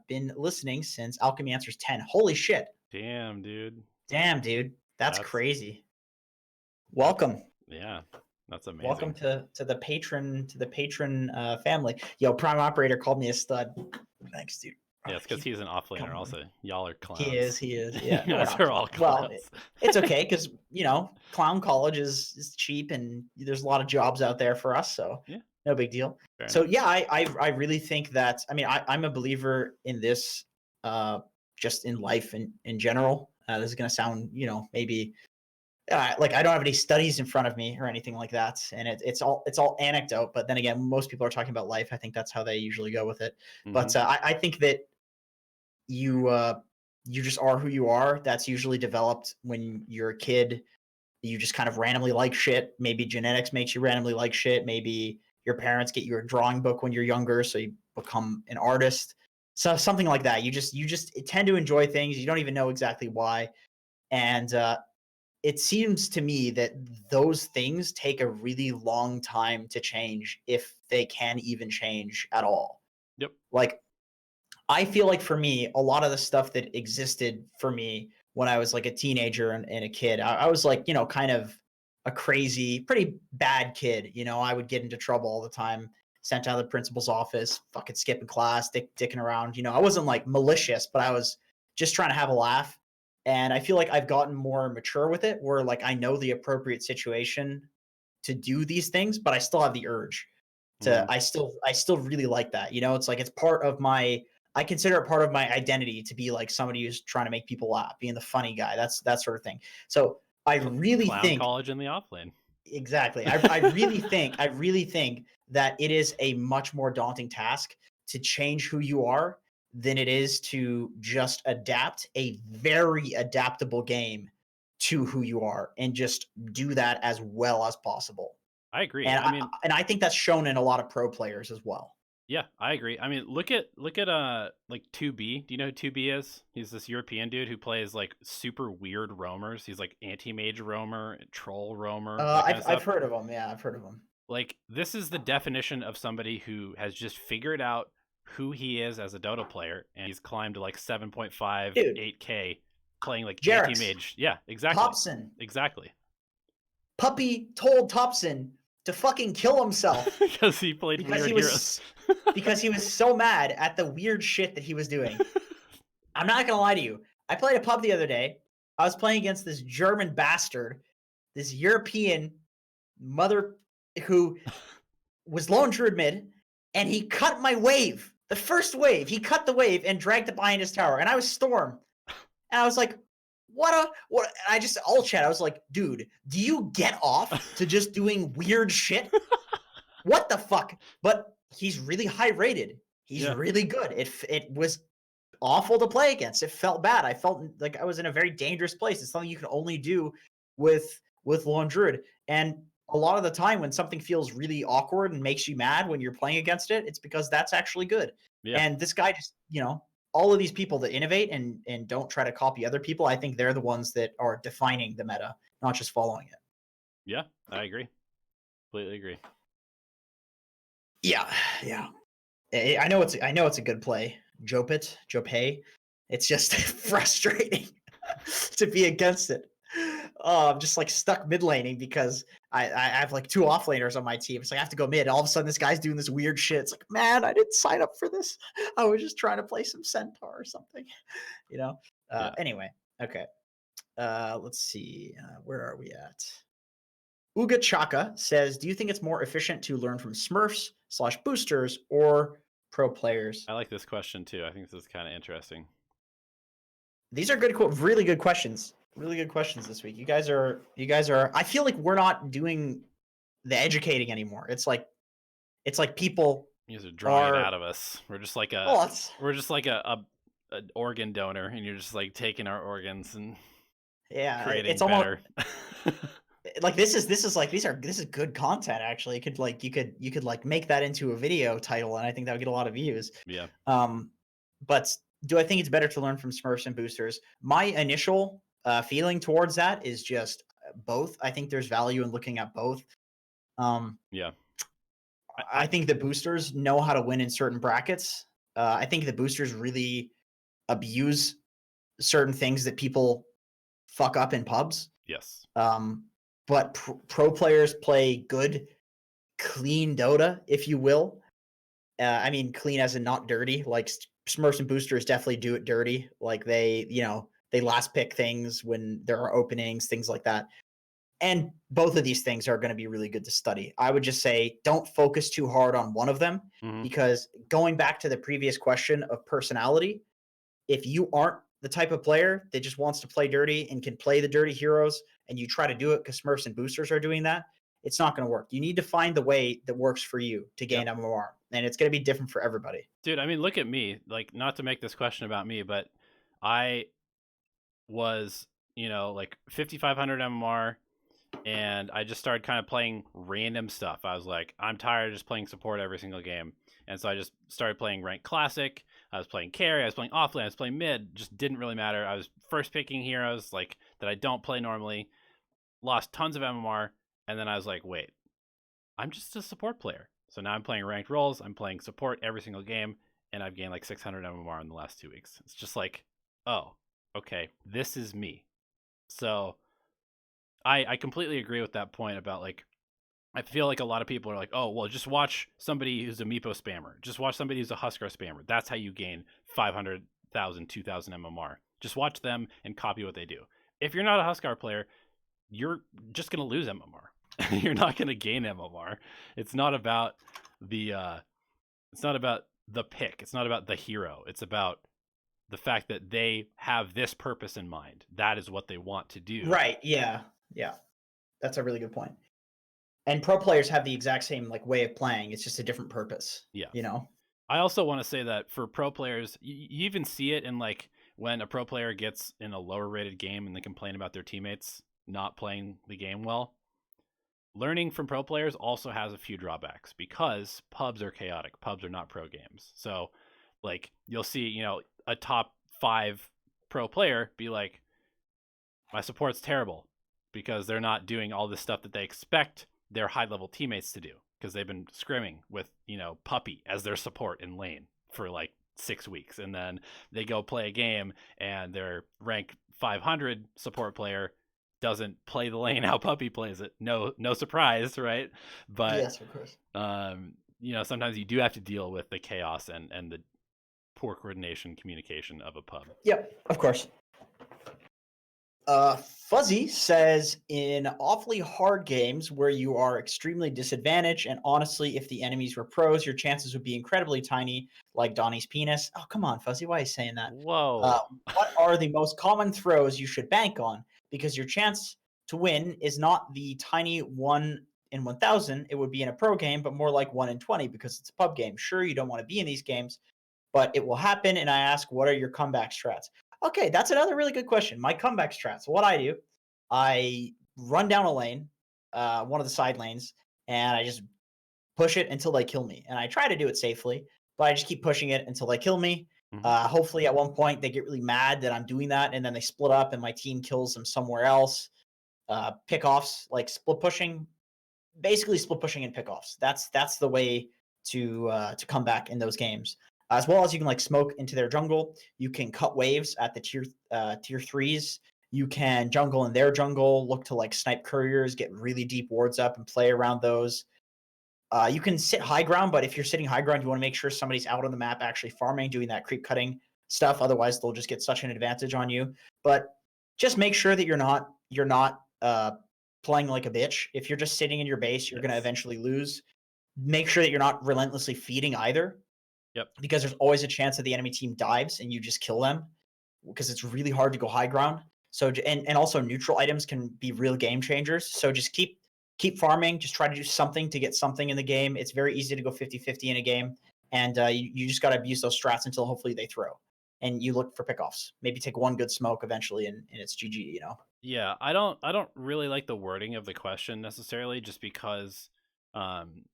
Been listening since Alchemy Answers 10. Holy shit. Damn, dude. Damn, dude. That's That's crazy. that's Welcome. yeah. That's Welcome amazing. to the patron family. Yo, Prime Operator called me a stud. Thanks, dude. Yeah, it's because Keep he's an offlaner. going. Also, y'all are He clowns. is. He is. You Yeah. No, we're guys not are all clowns. Well, clowns. it's okay because clown college is cheap and there's a lot of jobs out there for us. So Yeah. No big deal. Fair So enough. yeah, I really think that, I mean, I'm a believer in this, just in life in general. This is gonna sound, maybe like I don't have any studies in front of me or anything like that, and it's all anecdote. But then again, most people are talking about life. I think that's how they usually go with it. Hmm. But I think that you just are who you are. That's usually developed when you're a kid. You just kind of randomly like shit. Maybe genetics makes you randomly like shit. Maybe your parents get you a drawing book when you're younger, so you become an artist. So something like that. You just tend to enjoy things. You don't even know exactly why. And it seems to me that those things take a really long time to change, if they can even change at all. Yep. Like, I feel like for me, a lot of the stuff that existed for me when I was like a teenager and a kid, I was like, kind of a crazy, pretty bad kid. I would get into trouble all the time, sent out of the principal's office, fucking skipping class, dicking around. I wasn't like malicious, but I was just trying to have a laugh. And I feel like I've gotten more mature with it, where like I know the appropriate situation to do these things, but I still have the urge to. Hmm. I still really like that. It's like it's part of my. I consider it part of my identity to be like somebody who's trying to make people laugh, being the funny guy. That's that sort of thing. So I really Clown think college in the off lane. exactly. I really think that it is a much more daunting task to change who you are than it is to just adapt a very adaptable game to who you are and just do that as well as possible. I agree. And I I mean, and I think that's shown in a lot of pro players as well. yeah, I agree. I mean, look at like 2B. Do you know who 2B is? He's this European dude who plays like super weird roamers. He's like anti-mage roamer, troll roamer, that kind of I've stuff. heard of them. Yeah, I've heard of them. Like this is the definition of somebody who has just figured out who he is as a Dota player, and he's climbed to like 7.5, Dude, 8K playing like Jarex, anti-mage. Yeah, exactly. Thompson, Exactly. Puppy told Thompson to fucking kill himself Because he played because he weird heroes. was because he was so mad at the weird shit that he was doing. I'm not gonna lie to you. I played a pub the other day. I was playing against this German bastard, this European mother who was lone druid mid, and he cut my wave. The first wave, he cut the wave and dragged it behind his tower, and I was Storm. And I was like, what? I just all chat. I was like, dude, do you get off to just doing weird shit? What the fuck? But he's really high rated. He's Yeah. really good. It was awful to play against. It felt bad. I felt like I was in a very dangerous place. It's something you can only do with Lone Druid. And a lot of the time when something feels really awkward and makes you mad when you're playing against it, it's because that's actually good. Yeah. And this guy just, all of these people that innovate and don't try to copy other people, I think they're the ones that are defining the meta, not just following it. Yeah, I agree. Completely agree. Yeah, yeah. I know it's a good play. Jopay. It's just frustrating to be against it. I'm just like stuck mid laning because I have like two offlaners on my team. It's like I have to go mid. All of a sudden, this guy's doing this weird shit. It's like, man, I didn't sign up for this. I was just trying to play some Centaur or something, you know. Yeah. Anyway, okay. Let's see. Where are we at? Uga Chaka says, "Do you think it's more efficient to learn from Smurfs/boosters or pro players?" I like this question too. I think this is kind of interesting. These are really good questions. Really good questions this week. You guys are. I feel like we're not doing the educating anymore. It's like people You guys are drawing it are. out of us. We're just like Oh, it's we're just like a an organ donor, and you're just like taking our organs and yeah. creating It's almost better. like this is like this is good content. Actually, it could like you could like make that into a video title, and I think that would get a lot of views. Yeah. But do I think it's better to learn from Smurfs and boosters? My initial feeling towards that is just both. I think there's value in looking at both. Yeah. I think the boosters know how to win in certain brackets. I think the boosters really abuse certain things that people fuck up in pubs. Yes. But pro players play good, clean Dota, if you will. I mean, clean as in not dirty. Like Smurfs and boosters definitely do it dirty. Like they last pick things when there are openings, things like that. And both of these things are going to be really good to study. I would just say don't focus too hard on one of them, because going back to the previous question of personality, if you aren't the type of player that just wants to play dirty and can play the dirty heroes, and you try to do it because Smurfs and boosters are doing that, it's not going to work. You need to find the way that works for you to gain MMR, and it's going to be different for everybody. Dude, I mean, look at me. Like, not to make this question about me, but I was, like 5,500 MMR, and I just started kind of playing random stuff. I was like, I'm tired of just playing support every single game. And so I just started playing ranked classic. I was playing carry. I was playing offlane. I was playing mid. Just didn't really matter. I was first picking heroes like that I don't play normally. Lost tons of MMR. And then I was like, wait, I'm just a support player. So now I'm playing ranked roles. I'm playing support every single game. And I've gained like 600 MMR in the last 2 weeks. It's just like, oh, okay, this is me. So I completely agree with that point about, like, I feel like a lot of people are like, oh, well, just watch somebody who's a Meepo spammer. Just watch somebody who's a Huskar spammer. That's how you gain 500,000, 2,000 MMR. Just watch them and copy what they do. If you're not a Huskar player, you're just going to lose MMR. You're not going to gain MMR. It's not about the pick. It's not about the hero. It's about the fact that they have this purpose in mind. That is what they want to do. Right. Yeah. Yeah. That's a really good point. And pro players have the exact same like way of playing. It's just a different purpose. Yeah. I also want to say that for pro players, you even see it in like when a pro player gets in a lower rated game and they complain about their teammates not playing the game well. Learning from pro players also has a few drawbacks because pubs are chaotic. Pubs are not pro games. So like you'll see, a top 5 pro player be like, my support's terrible because they're not doing all this stuff that they expect their high level teammates to do because they've been scrimming with, Puppy as their support in lane for like 6 weeks. And then they go play a game and their rank 500 support player doesn't play the lane how Puppy plays it. No surprise, right? But yes, of course. Sometimes you do have to deal with the chaos and the poor coordination communication of a pub. Yep, of course. Fuzzy says, in awfully hard games where you are extremely disadvantaged, and honestly, if the enemies were pros, your chances would be incredibly tiny, like Donnie's penis. Oh, come on, Fuzzy, why are you saying that? Whoa. What are the most common throws you should bank on? Because your chance to win is not the tiny 1 in 1,000 it would be in a pro game, but more like 1 in 20 because it's a pub game. Sure, you don't want to be in these games, but it will happen. And I ask, what are your comeback strats? Okay, that's another really good question. My comeback strats. What I do, I run down a lane, one of the side lanes, and I just push it until they kill me. And I try to do it safely, but I just keep pushing it until they kill me. Hopefully at one point they get really mad that I'm doing that, and then they split up and my team kills them somewhere else. Pickoffs, like split pushing, basically split pushing and pickoffs. That's the way to come back in those games. As well as you can like smoke into their jungle. You can cut waves at the tier 3s. You can jungle in their jungle, look to like snipe couriers, get really deep wards up and play around those. You can sit high ground, but if you're sitting high ground, you want to make sure somebody's out on the map actually farming, doing that creep cutting stuff. Otherwise, they'll just get such an advantage on you. But just make sure that you're not playing like a bitch. If you're just sitting in your base, you're going to eventually lose. Make sure that you're not relentlessly feeding either. Yep. Because there's always a chance that the enemy team dives and you just kill them because it's really hard to go high ground. So and also neutral items can be real game changers. So just keep farming. Just try to do something to get something in the game. It's very easy to go 50-50 in a game. And you just got to abuse those strats until hopefully they throw. And you look for pickoffs. Maybe take one good smoke eventually and it's GG, Yeah, I don't really like the wording of the question necessarily, just because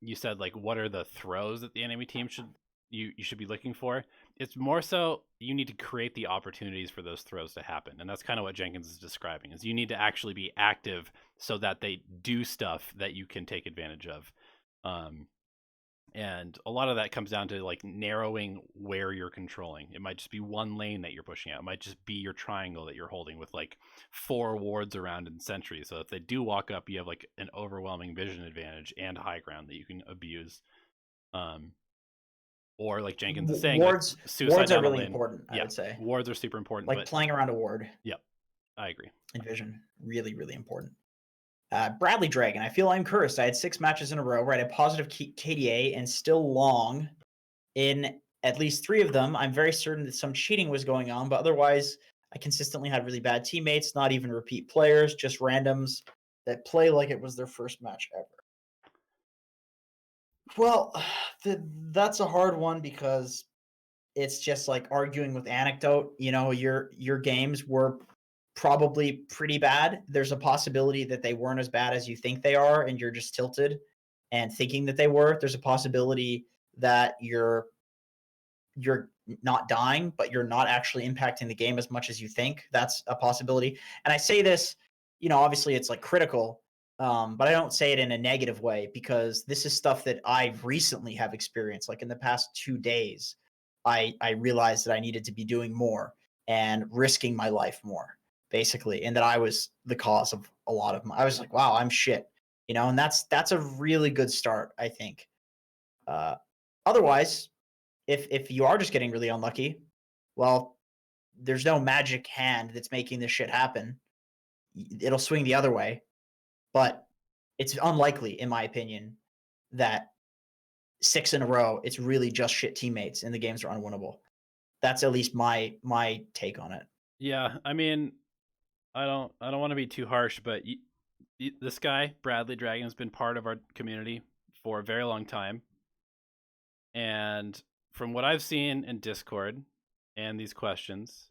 you said like what are the throws that the enemy team should be looking for. It's more so you need to create the opportunities for those throws to happen. And that's kind of what Jenkins is describing, is you need to actually be active so that they do stuff that you can take advantage of. And a lot of that comes down to like narrowing where you're controlling. It might just be one lane that you're pushing out. It might just be your triangle that you're holding with like 4 wards around and sentries. So if they do walk up, you have like an overwhelming vision advantage and high ground that you can abuse. Or like Jenkins is saying, wards are really lane. important, I would say. Wards are super important. Like playing around a ward. Yep, I agree. And vision, really, really important. Bradley Dragon, I feel I'm cursed. I had 6 matches in a row where I had a positive KDA and still long. In at least 3 of them, I'm very certain that some cheating was going on, but otherwise, I consistently had really bad teammates, not even repeat players, just randoms that play like it was their first match ever. Well, that's a hard one because it's just like arguing with anecdote. You know, your games were probably pretty bad. There's a possibility that they weren't as bad as you think they are, and you're just tilted and thinking that they were. There's a possibility that you're not dying, but you're not actually impacting the game as much as you think. That's a possibility. And I say this, you know, obviously it's like critical, but I don't say it in a negative way because this is stuff that I recently have experienced. Like in the past 2 days, I realized that I needed to be doing more and risking my life more, basically, and that I was the cause of a lot of I was like, wow, I'm shit, you know, and that's a really good start, I think. Uh, Otherwise, if you are just getting really unlucky, well, there's no magic hand that's making this shit happen. It'll swing the other way, but it's unlikely, in my opinion, that 6 in a row, it's really just shit teammates and the games are unwinnable. That's at least my take on it. Yeah, I mean, I don't want to be too harsh, but this guy Bradley Dragon has been part of our community for a very long time, and from what I've seen in Discord and these questions,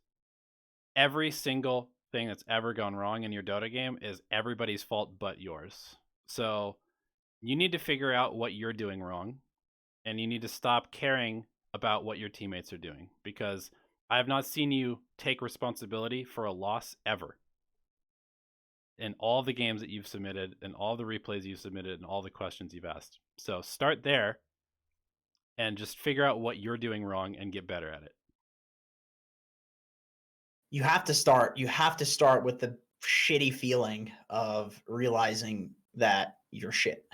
every single thing that's ever gone wrong in your Dota game is everybody's fault but yours. So you need to figure out what you're doing wrong, and you need to stop caring about what your teammates are doing, because I have not seen you take responsibility for a loss ever in all the games that you've submitted and all the replays you've submitted and all the questions you've asked. So start there and just figure out what you're doing wrong and get better at it. You have to start with the shitty feeling of realizing that you're shit.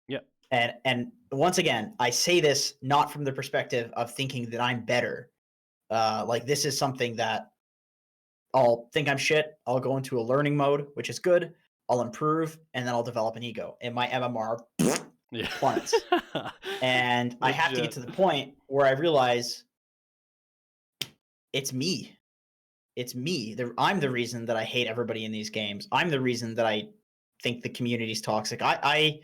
Yep. And once again, I say this not from the perspective of thinking that I'm better. Like this is something that I'll think I'm shit. I'll go into a learning mode, which is good. I'll improve, and then I'll develop an ego. And my MMR plummets. And I have to get to the point where I realize it's me. It's me. I'm the reason that I hate everybody in these games. I'm the reason that I think the community's toxic. I'm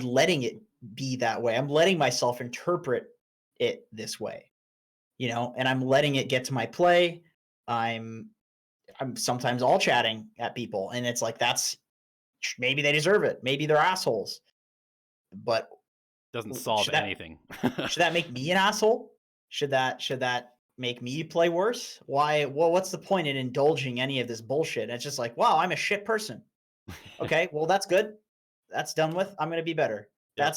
letting it be that way. I'm letting myself interpret it this way, you know, and I'm letting it get to my play. I'm sometimes all chatting at people, and it's like that's maybe they deserve it. Maybe they're assholes, but doesn't solve anything. Should that make me an asshole? Should that make me play worse? Why? Well, what's the point in indulging any of this bullshit? It's just like, wow, I'm a shit person. Okay, well, that's good. That's done with. I'm gonna be better. Yep.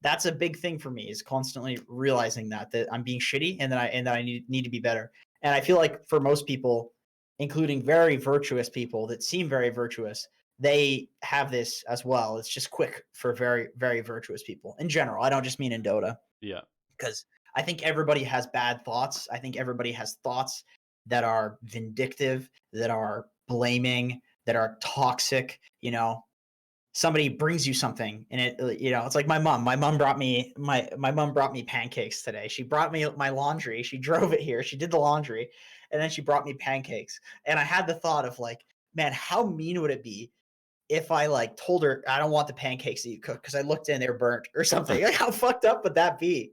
That's a big thing for me, is constantly realizing that I'm being shitty and that I need to be better. And I feel like for most people, including very virtuous people that seem very virtuous, they have this as well. It's just quick for very, very virtuous people in general. I don't just mean in Dota. Yeah. Because I think everybody has bad thoughts. I think everybody has thoughts that are vindictive, that are blaming, that are toxic. You know, somebody brings you something and it, you know, it's like my mom. My mom brought me my mom brought me pancakes today. She brought me my laundry. She drove it here. She did the laundry, and then she brought me pancakes. And I had the thought of like, man, how mean would it be if I like told her I don't want the pancakes that you cook because I looked in, they're burnt or something. Like, how fucked up would that be?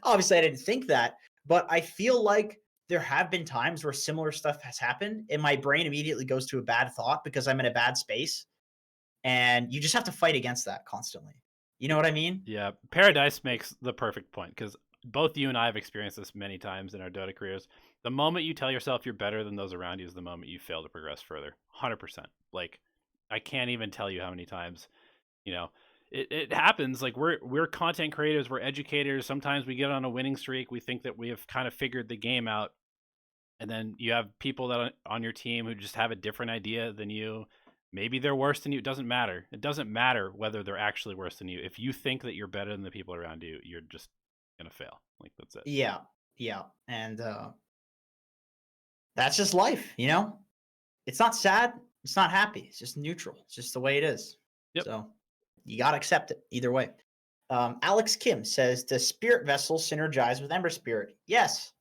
Obviously, I didn't think that, but I feel like there have been times where similar stuff has happened, and my brain immediately goes to a bad thought because I'm in a bad space, and you just have to fight against that constantly. You know what I mean? Yeah, Paradise makes the perfect point, because both you and I have experienced this many times in our Dota careers. The moment you tell yourself you're better than those around you is the moment you fail to progress further. 100%. Like, I can't even tell you how many times, you know, it happens. Like, we're content creators, we're educators. Sometimes we get on a winning streak. We think that we have kind of figured the game out. And then you have people that on your team who just have a different idea than you. Maybe they're worse than you. It doesn't matter. It doesn't matter whether they're actually worse than you. If you think that you're better than the people around you, you're just going to fail. Like, that's it. Yeah. Yeah. And that's just life, you know? It's not sad. It's not happy. It's just neutral. It's just the way it is. Yep. So you got to accept it either way. Alex Kim says, does Spirit Vessel synergize with Ember Spirit? Yes.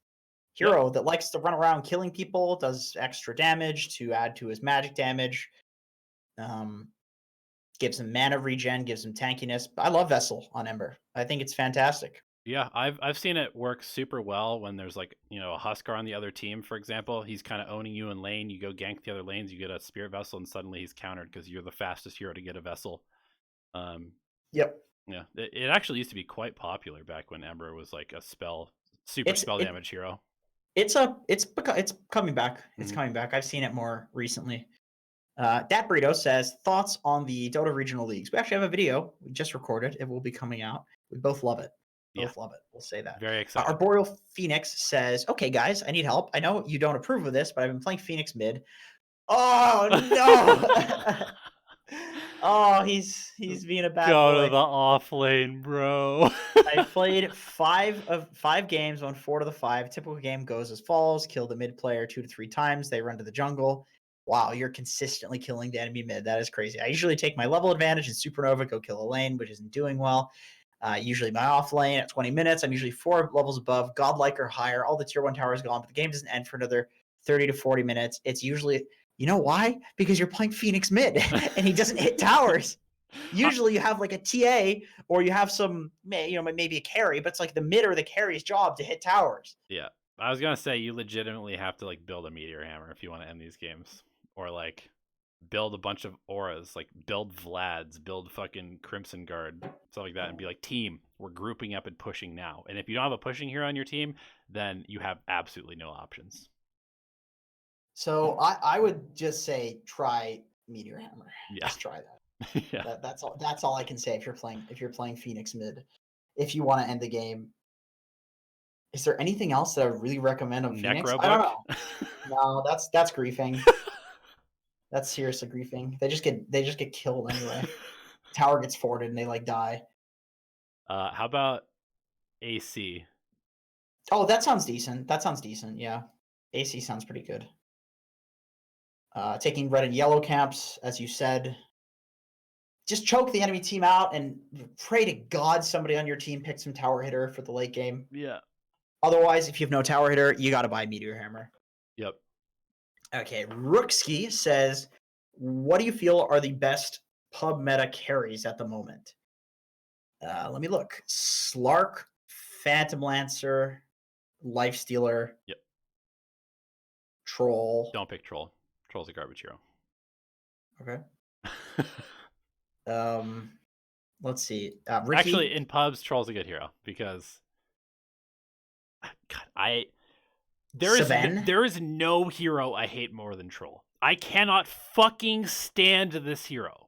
Hero that likes to run around killing people, does extra damage to add to his magic damage. Gives him mana regen, gives him tankiness. I love Vessel on Ember. I think it's fantastic. Yeah, I've seen it work super well when there's like, you know, a Huskar on the other team, for example. He's kind of owning you in lane. You go gank the other lanes, you get a Spirit Vessel, and suddenly he's countered because you're the fastest hero to get a Vessel. Yep. Yeah, it actually used to be quite popular back when Ember was like a super spell damage hero. It's coming back. It's coming back. I've seen it more recently. Dat Burrito says, thoughts on the Dota regional leagues. We actually have a video we just recorded. It will be coming out. We both love it. Both love it. We'll say that. Very excited. Arboreal Phoenix says, okay, guys, I need help. I know you don't approve of this, but I've been playing Phoenix mid. Oh, no. Oh, he's being a bad boy. Go to the off lane, bro. I played 5 games, won 4 to the 5. Typical game goes as follows. Kill the mid player 2 to 3 times. They run to the jungle. Wow, you're consistently killing the enemy mid. That is crazy. I usually take my level advantage in Supernova, go kill a lane, which isn't doing well. Usually my off lane at 20 minutes. I'm usually 4 levels above, godlike or higher. All the tier 1 towers gone, but the game doesn't end for another 30 to 40 minutes. It's usually, you know why? Because you're playing Phoenix mid and he doesn't hit towers. Usually you have like a TA or you have some, you know, maybe a carry, but it's like the mid or the carry's job to hit towers. Yeah. I was going to say, you legitimately have to like build a Meteor Hammer if you want to end these games, or like build a bunch of auras, like build Vlad's, build fucking Crimson Guard, stuff like that, and be like, team, we're grouping up and pushing now. And if you don't have a pushing hero on your team, then you have absolutely no options. So I would just say try Meteor Hammer. Yeah. Just try that. Yeah. That's all I can say if you're playing Phoenix mid. If you want to end the game. Is there anything else that I would really recommend on Phoenix? Necrobook? I don't know. No, that's griefing. That's seriously griefing. They just get killed anyway. Tower gets forwarded and they like die. How about AC? Oh, that sounds decent. Yeah. AC sounds pretty good. Taking red and yellow camps, as you said. Just choke the enemy team out and pray to God somebody on your team picks some tower hitter for the late game. Yeah. Otherwise, if you have no tower hitter, you got to buy Meteor Hammer. Yep. Okay, Rookski says, what do you feel are the best pub meta carries at the moment? Let me look. Slark, Phantom Lancer, Lifestealer. Yep. Troll. Don't pick Troll. Troll's a garbage hero. Okay. Let's see. Ricky? Actually, in pubs, Troll's a good hero because God, there is no hero I hate more than Troll. I cannot fucking stand this hero.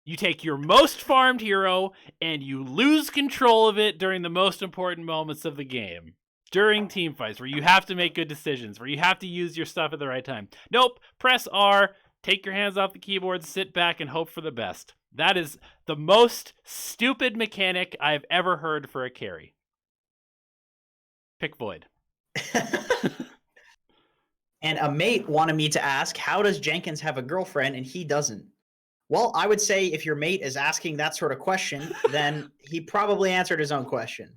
You take your most farmed hero and you lose control of it during the most important moments of the game. During team fights where you have to make good decisions, where you have to use your stuff at the right time. Nope, press R, take your hands off the keyboard, sit back, and hope for the best. That is the most stupid mechanic I've ever heard for a carry. Pick Void. And a mate wanted me to ask, how does Jenkins have a girlfriend and he doesn't? Well, I would say if your mate is asking that sort of question, then he probably answered his own question.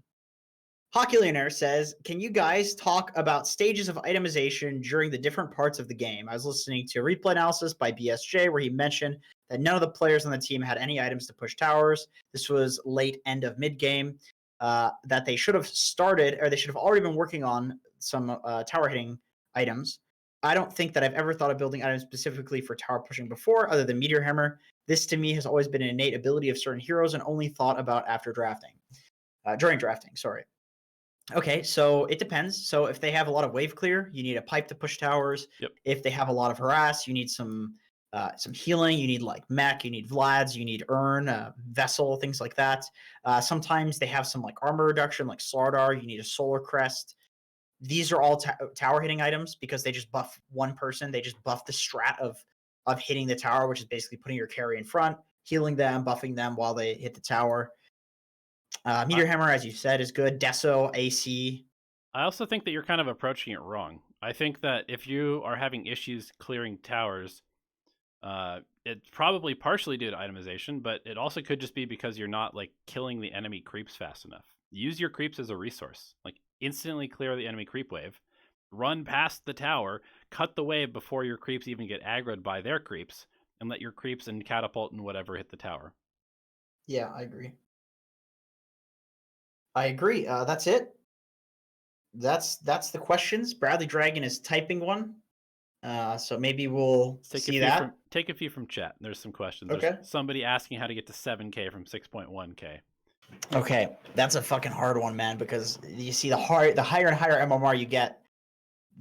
Hockulionaire says, can you guys talk about stages of itemization during the different parts of the game? I was listening to a replay analysis by BSJ where he mentioned that none of the players on the team had any items to push towers. This was late end of mid-game. That they should have started, or they should have already been working on some tower hitting items. I don't think that I've ever thought of building items specifically for tower pushing before, other than Meteor Hammer. This to me has always been an innate ability of certain heroes and only thought about after drafting. During drafting, sorry. Okay, so it depends. So if they have a lot of wave clear, you need a pipe to push towers. Yep. If they have a lot of harass, you need some healing. You need like mech, you need Vlad's, you need Urn, Vessel, things like that. Sometimes they have some like armor reduction, like Slardar. You need a Solar Crest. These are all tower hitting items because they just buff one person. They just buff the strat of hitting the tower, which is basically putting your carry in front, healing them, buffing them while they hit the tower. Meteor Hammer, as you said, is good. Deso, AC. I also think that you're kind of approaching it wrong. I think that if you are having issues clearing towers, It's probably partially due to itemization, but it also could just be because you're not like killing the enemy creeps fast enough. Use your creeps as a resource. Like instantly clear the enemy creep wave, run past the tower, cut the wave before your creeps even get aggroed by their creeps, and let your creeps and catapult and whatever hit the tower. Yeah, I agree. That's it. That's the questions. Bradley Dragon is typing one. So maybe we'll see that. Take a few from chat. There's some questions. Okay. There's somebody asking how to get to 7K from 6.1K. Okay, that's a fucking hard one, man, because you see the higher and higher MMR you get,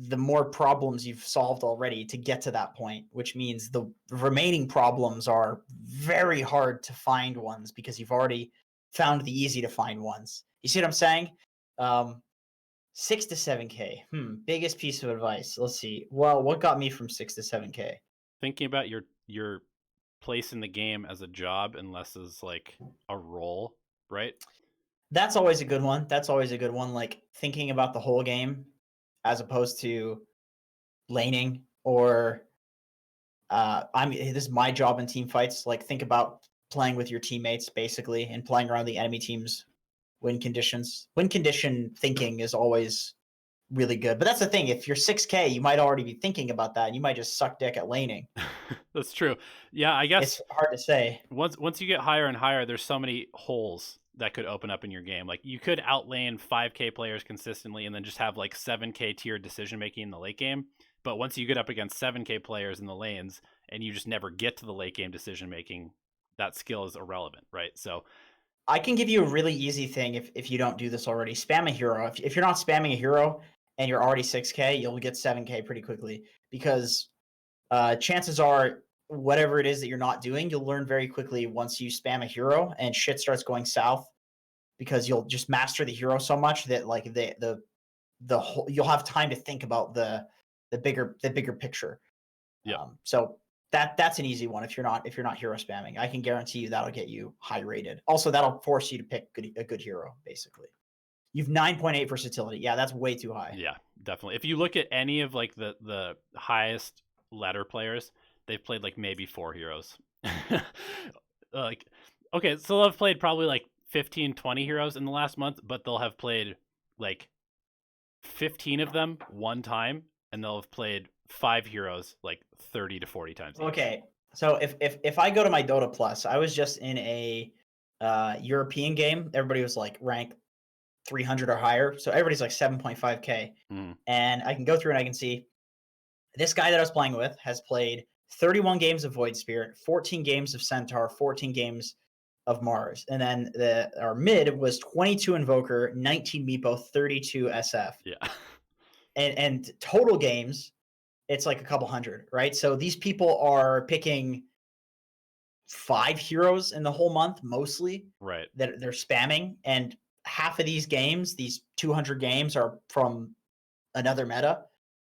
the more problems you've solved already to get to that point, which means the remaining problems are very hard to find ones because you've already found the easy to find ones. You see what I'm saying? 6 to 7K. Biggest piece of advice. Let's see. Well, what got me from 6 to 7K? Thinking about your place in the game as a job and less as like a role, right? That's always a good one. Like thinking about the whole game as opposed to laning or this is my job in team fights. Like think about playing with your teammates basically and playing around the enemy team's win conditions. Win condition thinking is always really good. But that's the thing. If you're 6K, you might already be thinking about that and you might just suck dick at laning. That's true. Yeah, I guess it's hard to say. Once you get higher and higher, there's so many holes that could open up in your game. Like you could outlane 5K players consistently and then just have like 7K tier decision making in the late game. But once you get up against 7K players in the lanes and you just never get to the late game decision making, that skill is irrelevant, right? So I can give you a really easy thing if you don't do this already. Spam a hero. If you're not spamming a hero and you're already 6K, you'll get 7K pretty quickly because chances are whatever it is that you're not doing, you'll learn very quickly once you spam a hero and shit starts going south because you'll just master the hero so much that like the whole you'll have time to think about the bigger picture. Yeah. So that's an easy one if you're not hero spamming. I can guarantee you that'll get you high rated. Also, that'll force you to pick a good hero. Basically, you've 9.8 versatility. Yeah, that's way too high. Yeah, definitely. If you look at any of like the highest ladder players, they've played like maybe 4 heroes. Like, okay, so they've played probably like 15, 20 heroes in the last month, but they'll have played like 15 of them one time, and they'll have played 5 heroes like 30 to 40 times. Okay, so if I go to my Dota Plus, I was just in a European game. Everybody was like ranked 300 or higher, so everybody's like 7.5K. And I can go through and I can see this guy that I was playing with has played 31 games of Void Spirit, 14 games of Centaur, 14 games of Mars. And then our mid was 22 Invoker, 19 Meepo, 32 SF. Yeah. And total games, it's like a couple hundred, right? So these people are picking 5 heroes in the whole month, mostly. Right. That they're spamming. And half of these games, these 200 games, are from another meta.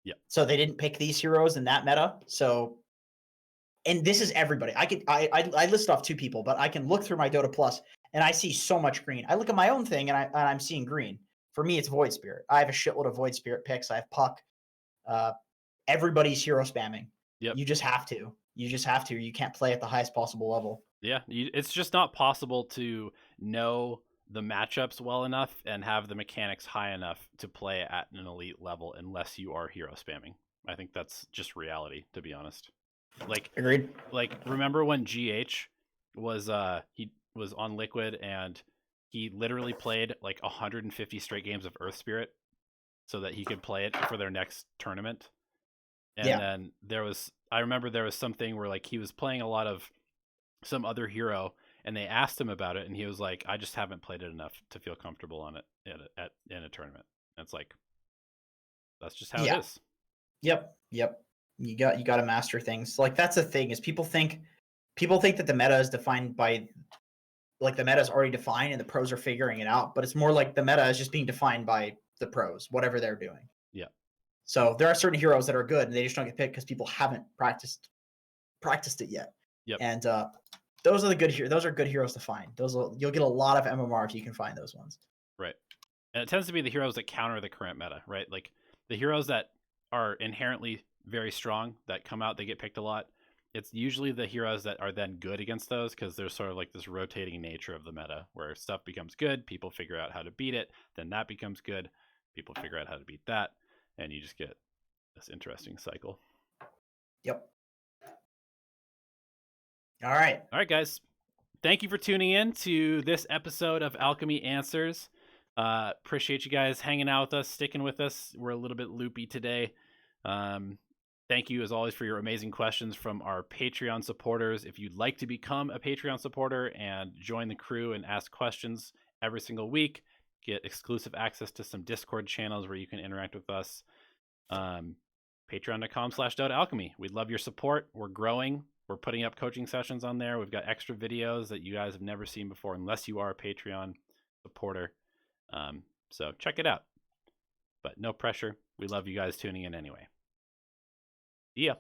Yeah. So they didn't pick these heroes in that meta. So, and this is everybody. I list off 2 people, but I can look through my Dota Plus and I see so much green. I look at my own thing and I'm seeing green. For me, it's Void Spirit. I have a shitload of Void Spirit picks. I have Puck. Everybody's hero spamming. Yep. You just have to. You can't play at the highest possible level. Yeah, it's just not possible to know the matchups well enough and have the mechanics high enough to play at an elite level unless you are hero spamming. I think that's just reality, to be honest. Like, agreed. Like, remember when GH was he was on Liquid and he literally played like 150 straight games of Earth Spirit so that he could play it for their next tournament. And then I remember there was something where like he was playing a lot of some other hero and they asked him about it and he was like, I just haven't played it enough to feel comfortable on it in a tournament. And it's like, that's just how it is. Yep. You got to master things. Like that's the thing is people think that the meta is defined by like the meta is already defined and the pros are figuring it out, but it's more like the meta is just being defined by the pros, whatever they're doing. Yeah. So there are certain heroes that are good and they just don't get picked because people haven't practiced it yet. Yep. And those are good heroes to find. You'll get a lot of MMR if you can find those ones. Right. And it tends to be the heroes that counter the current meta, right? Like the heroes that are inherently very strong that come out, they get picked a lot, it's usually the heroes that are then good against those, because there's sort of like this rotating nature of the meta where stuff becomes good, people figure out how to beat it, then that becomes good, people figure out how to beat that, and you just get this interesting cycle. Yep. All right. All right, guys. Thank you for tuning in to this episode of Alchemy Answers. Appreciate you guys hanging out with us, sticking with us. We're a little bit loopy today. Thank you, as always, for your amazing questions from our Patreon supporters. If you'd like to become a Patreon supporter and join the crew and ask questions every single week, get exclusive access to some Discord channels where you can interact with us. Patreon.com/Dota Alchemy. We'd love your support. We're growing. We're putting up coaching sessions on there. We've got extra videos that you guys have never seen before unless you are a Patreon supporter. So check it out. But no pressure. We love you guys tuning in anyway. See ya.